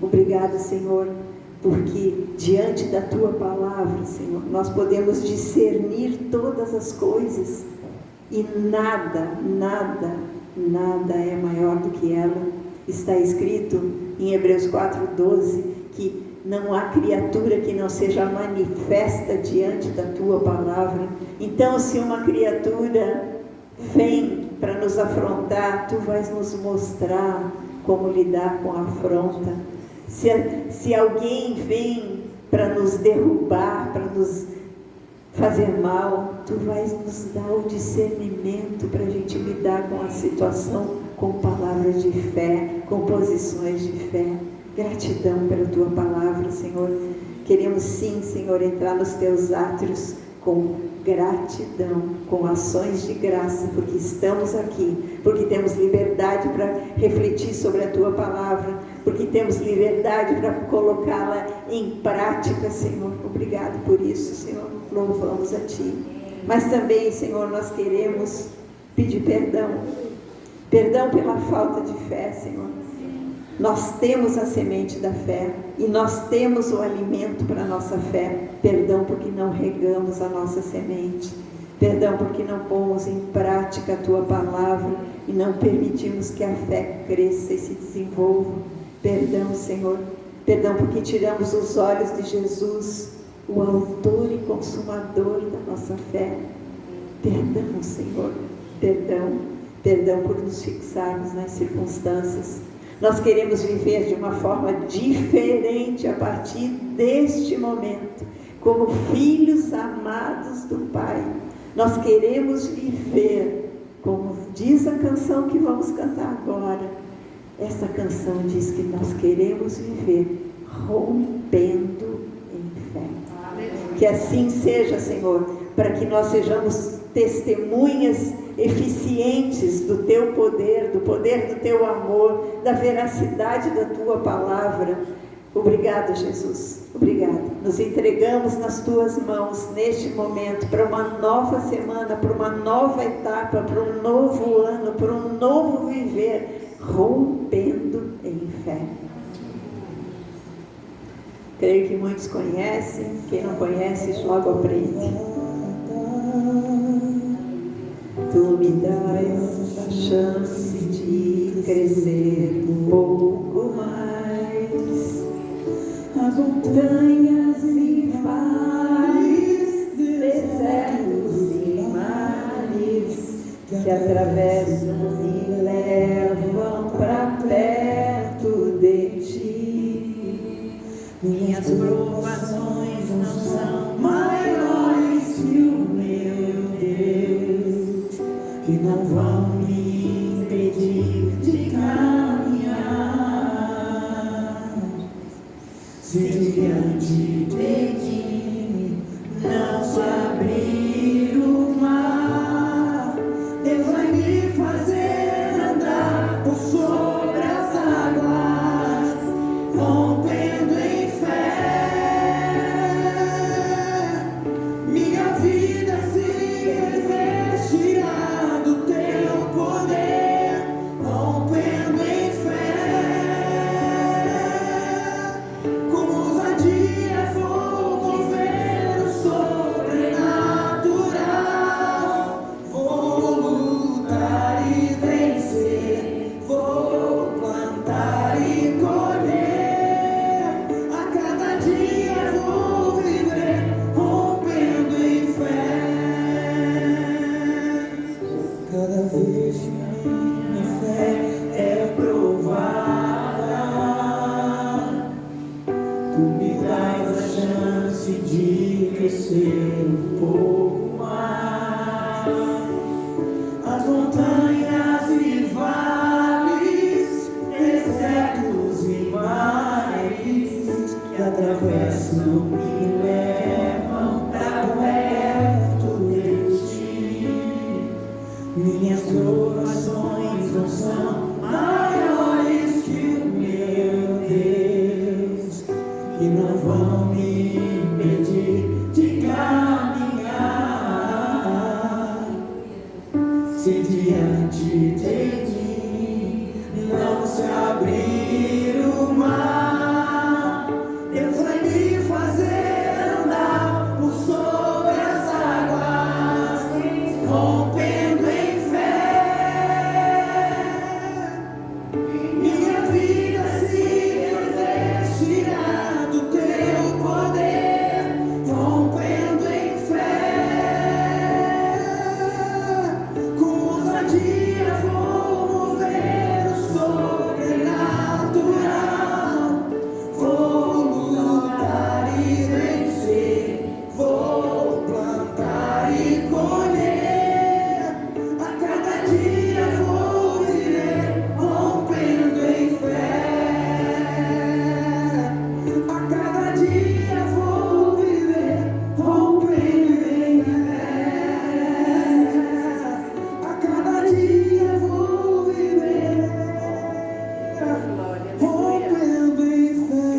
Obrigado, Senhor, porque diante da tua palavra, Senhor, nós podemos discernir todas as coisas, e nada é maior do que ela. Está escrito em Hebreus 4:12 que não há criatura que não seja manifesta diante da tua palavra. Então, se uma criatura vem para nos afrontar, tu vais nos mostrar como lidar com a afronta. Se alguém vem para nos derrubar, para nos fazer mal, tu vais nos dar o discernimento para a gente lidar com a situação com palavras de fé, com posições de fé. Gratidão pela tua palavra, Senhor. Queremos sim, Senhor, entrar nos teus átrios com gratidão, com ações de graça, porque estamos aqui, porque temos liberdade para refletir sobre a tua palavra, porque temos liberdade para colocá-la em prática, Senhor. Obrigado por isso, Senhor. Louvamos a ti. Mas também, Senhor, nós queremos pedir perdão pela falta de fé, Senhor. Nós temos a semente da fé e nós temos o alimento para a nossa fé. Perdão porque não regamos a nossa semente. Perdão porque não pomos em prática a tua palavra e não permitimos que a fé cresça e se desenvolva. Perdão, Senhor. Perdão porque tiramos os olhos de Jesus, o autor e consumador da nossa fé. Perdão, Senhor. Perdão por nos fixarmos nas circunstâncias. Nós queremos viver de uma forma diferente a partir deste momento, como filhos amados do Pai. Nós queremos viver, como diz a canção que vamos cantar agora. Essa canção diz que nós queremos viver rompendo em fé. Que assim seja, Senhor, para que nós sejamos testemunhas eficientes do teu poder, do poder do teu amor, da veracidade da tua palavra. Obrigado, Jesus. Obrigado. Nos entregamos nas tuas mãos neste momento para uma nova semana, para uma nova etapa, para um novo ano, para um novo viver, rompendo em fé. Creio que muitos conhecem, quem não conhece logo aprende. Tu me dás a chance de crescer um pouco mais. as montanhas e vales, desertos e mares, que atravessam e levam para perto de ti. Minhas provações não são maiores que o meu Deus, e não vão me impedir de caminhar. Se diante de mim não se abrir o mar, Deus vai me fazer andar por sobre as águas, rompendo em fé. Minha vida se revestirá do teu poder, rompendo em fé. Com ousadia vou mover o sobrenatural, vou lutar e vencer, vou plantar e colher. A cada dia vou viver rompendo em fé. Cada vez que minha fé é provada, tu me dás a chance de crescer um pouco mais. As montanhas e vales, desertos e mares, que atravessam e levam para perto de ti. Minhas provações não são maiores que o meu Deus, e não vão me impedir de caminhar. Se diante de mim não se abrir o mar, Deus vai me fazer andar por sobre as águas, rompendo em fé. Minha vida se revestirá do teu poder, rompendo em fé. Com ousadia vou mover o sobrenatural, vou lutar e vencer, vou plantar e colher. A cada dia vou viver rompendo em fé. A cada dia vou viver rompendo em fé. A cada dia vou viver rompendo em fé.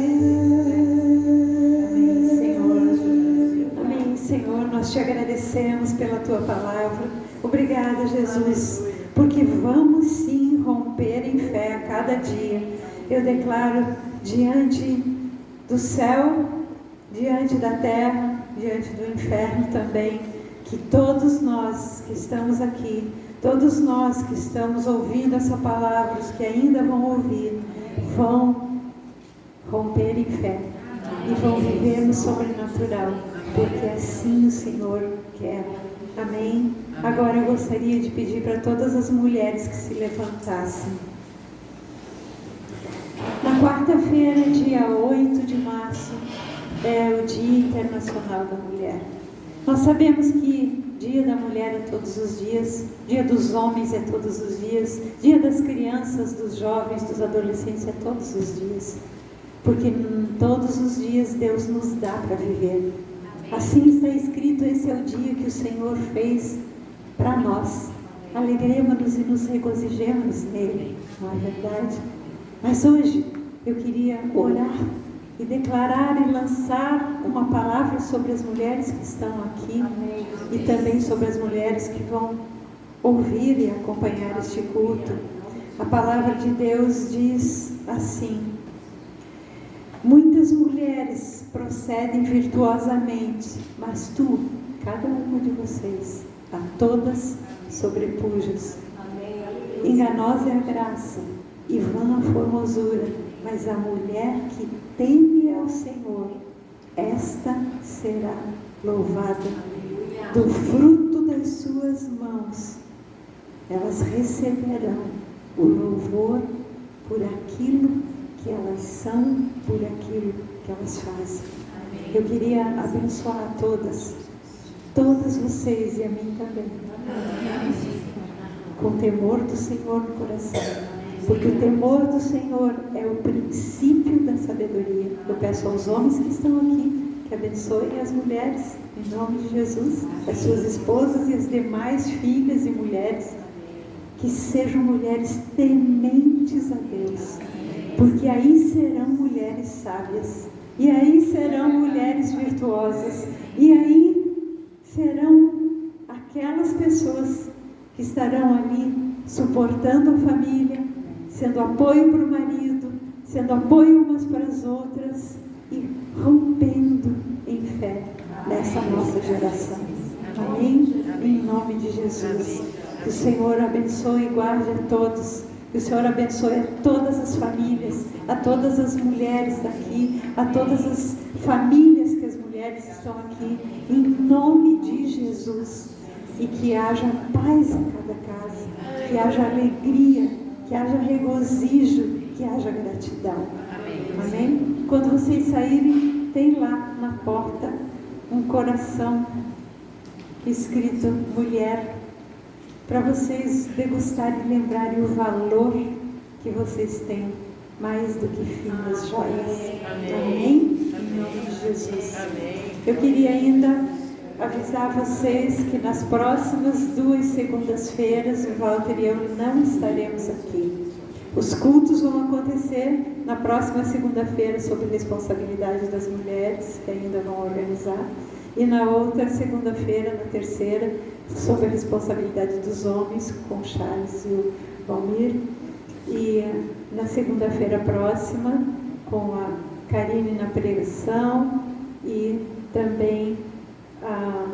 Amém, Senhor, nós te agradecemos pela tua palavra. Obrigada, Jesus, porque vamos sim romper em fé a cada dia. Eu declaro diante do céu, diante da terra, diante do inferno também, que todos nós que estamos aqui, todos nós que estamos ouvindo essa palavra, os que ainda vão ouvir, vão romper em fé e vão viver no sobrenatural, porque assim o Senhor quer. Amém? Agora eu gostaria de pedir para todas as mulheres que se levantassem. Na quarta-feira, dia 8 de março, é o Dia Internacional da Mulher. Nós sabemos que Dia da Mulher é todos os dias, Dia dos Homens é todos os dias, Dia das Crianças, dos Jovens, dos Adolescentes é todos os dias, porque todos os dias Deus nos dá para viver. Assim está escrito, esse é o dia que o Senhor fez para nós. Alegremos-nos e nos regozijemos nele, não é verdade? Mas hoje eu queria orar e declarar e lançar uma palavra sobre as mulheres que estão aqui e também sobre as mulheres que vão ouvir e acompanhar este culto. A palavra de Deus diz assim: muitas mulheres procedem virtuosamente, mas tu, cada uma de vocês, a todas sobrepujas. Enganosa é a graça e vã a formosura, mas a mulher que teme ao Senhor, esta será louvada. Do fruto das suas mãos, elas receberão o louvor por aquilo que elas são, por aquilo que elas fazem. Eu queria abençoar a todas vocês e a mim também, com temor do Senhor no coração, porque o temor do Senhor é o princípio da sabedoria. Eu peço aos homens que estão aqui que abençoem as mulheres, em nome de Jesus, as suas esposas e as demais filhas e mulheres, que sejam mulheres tementes a Deus, porque aí serão mulheres sábias, e aí serão mulheres virtuosas, e aí serão aquelas pessoas que estarão ali suportando a família, sendo apoio para o marido, sendo apoio umas para as outras e rompendo em fé nessa nossa geração. Amém? Em nome de Jesus. Que o Senhor abençoe e guarde a todos. Que o Senhor abençoe a todas as famílias, a todas as mulheres daqui, a todas as famílias que as mulheres estão aqui, em nome de Jesus. E que haja paz em cada casa, que haja alegria, que haja regozijo, que haja gratidão. Amém? Quando vocês saírem, tem lá na porta um coração escrito mulher, para vocês degustarem e lembrarem o valor que vocês têm, mais do que finas joias. Amém? Em nome de Jesus. Eu queria ainda avisar vocês que nas próximas 2 segundas-feiras, o Walter e eu não estaremos aqui. Os cultos vão acontecer na próxima segunda-feira, sob responsabilidade das mulheres, que ainda vão organizar, e na outra segunda-feira, na terceira, sob a responsabilidade dos homens, com o Charles e o Valmir, e na segunda-feira próxima, com a Karine na pregação, e também a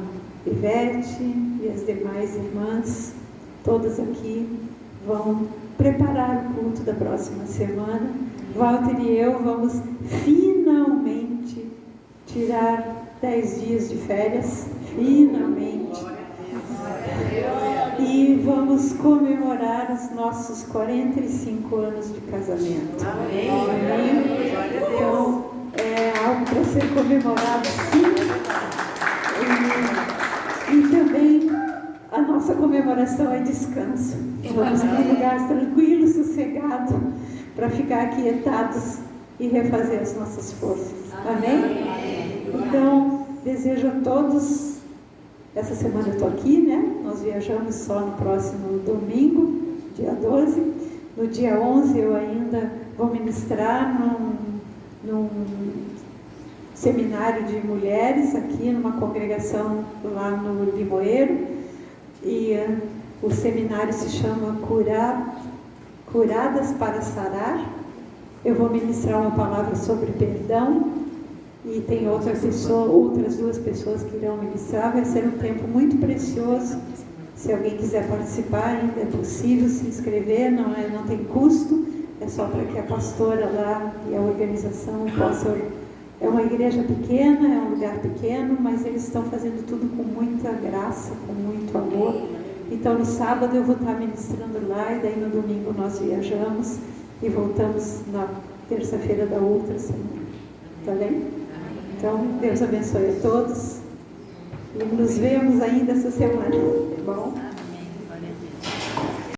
Ivete e as demais irmãs, todas aqui, vão preparar o culto da próxima semana. Walter e eu vamos finalmente tirar 10 dias de férias, finalmente, e vamos comemorar os nossos 45 anos de casamento. Amém? Então, é algo para ser comemorado, sim. E também a nossa comemoração é descanso. Vamos para um lugar tranquilo, sossegado, para ficar aquietados e refazer as nossas forças. Amém? Então, desejo a todos, essa semana eu estou aqui, né? Nós viajamos só no próximo domingo, dia 12. No dia 11 eu ainda vou ministrar num seminário de mulheres aqui numa congregação lá no Limoeiro, e o seminário se chama Curadas para Sarar. Eu vou ministrar uma palavra sobre perdão, e tem outras 2 pessoas que irão ministrar. Vai ser um tempo muito precioso. Se alguém quiser participar, ainda é possível se inscrever, não tem custo, é só para que a pastora lá e a organização possam. É uma igreja pequena, é um lugar pequeno, mas eles estão fazendo tudo com muita graça, com muito amor. Então, no sábado eu vou estar ministrando lá, e daí no domingo nós viajamos e voltamos na terça-feira da outra semana. Tá bem? Então, Deus abençoe a todos e nos vemos ainda essa semana. Tá bom?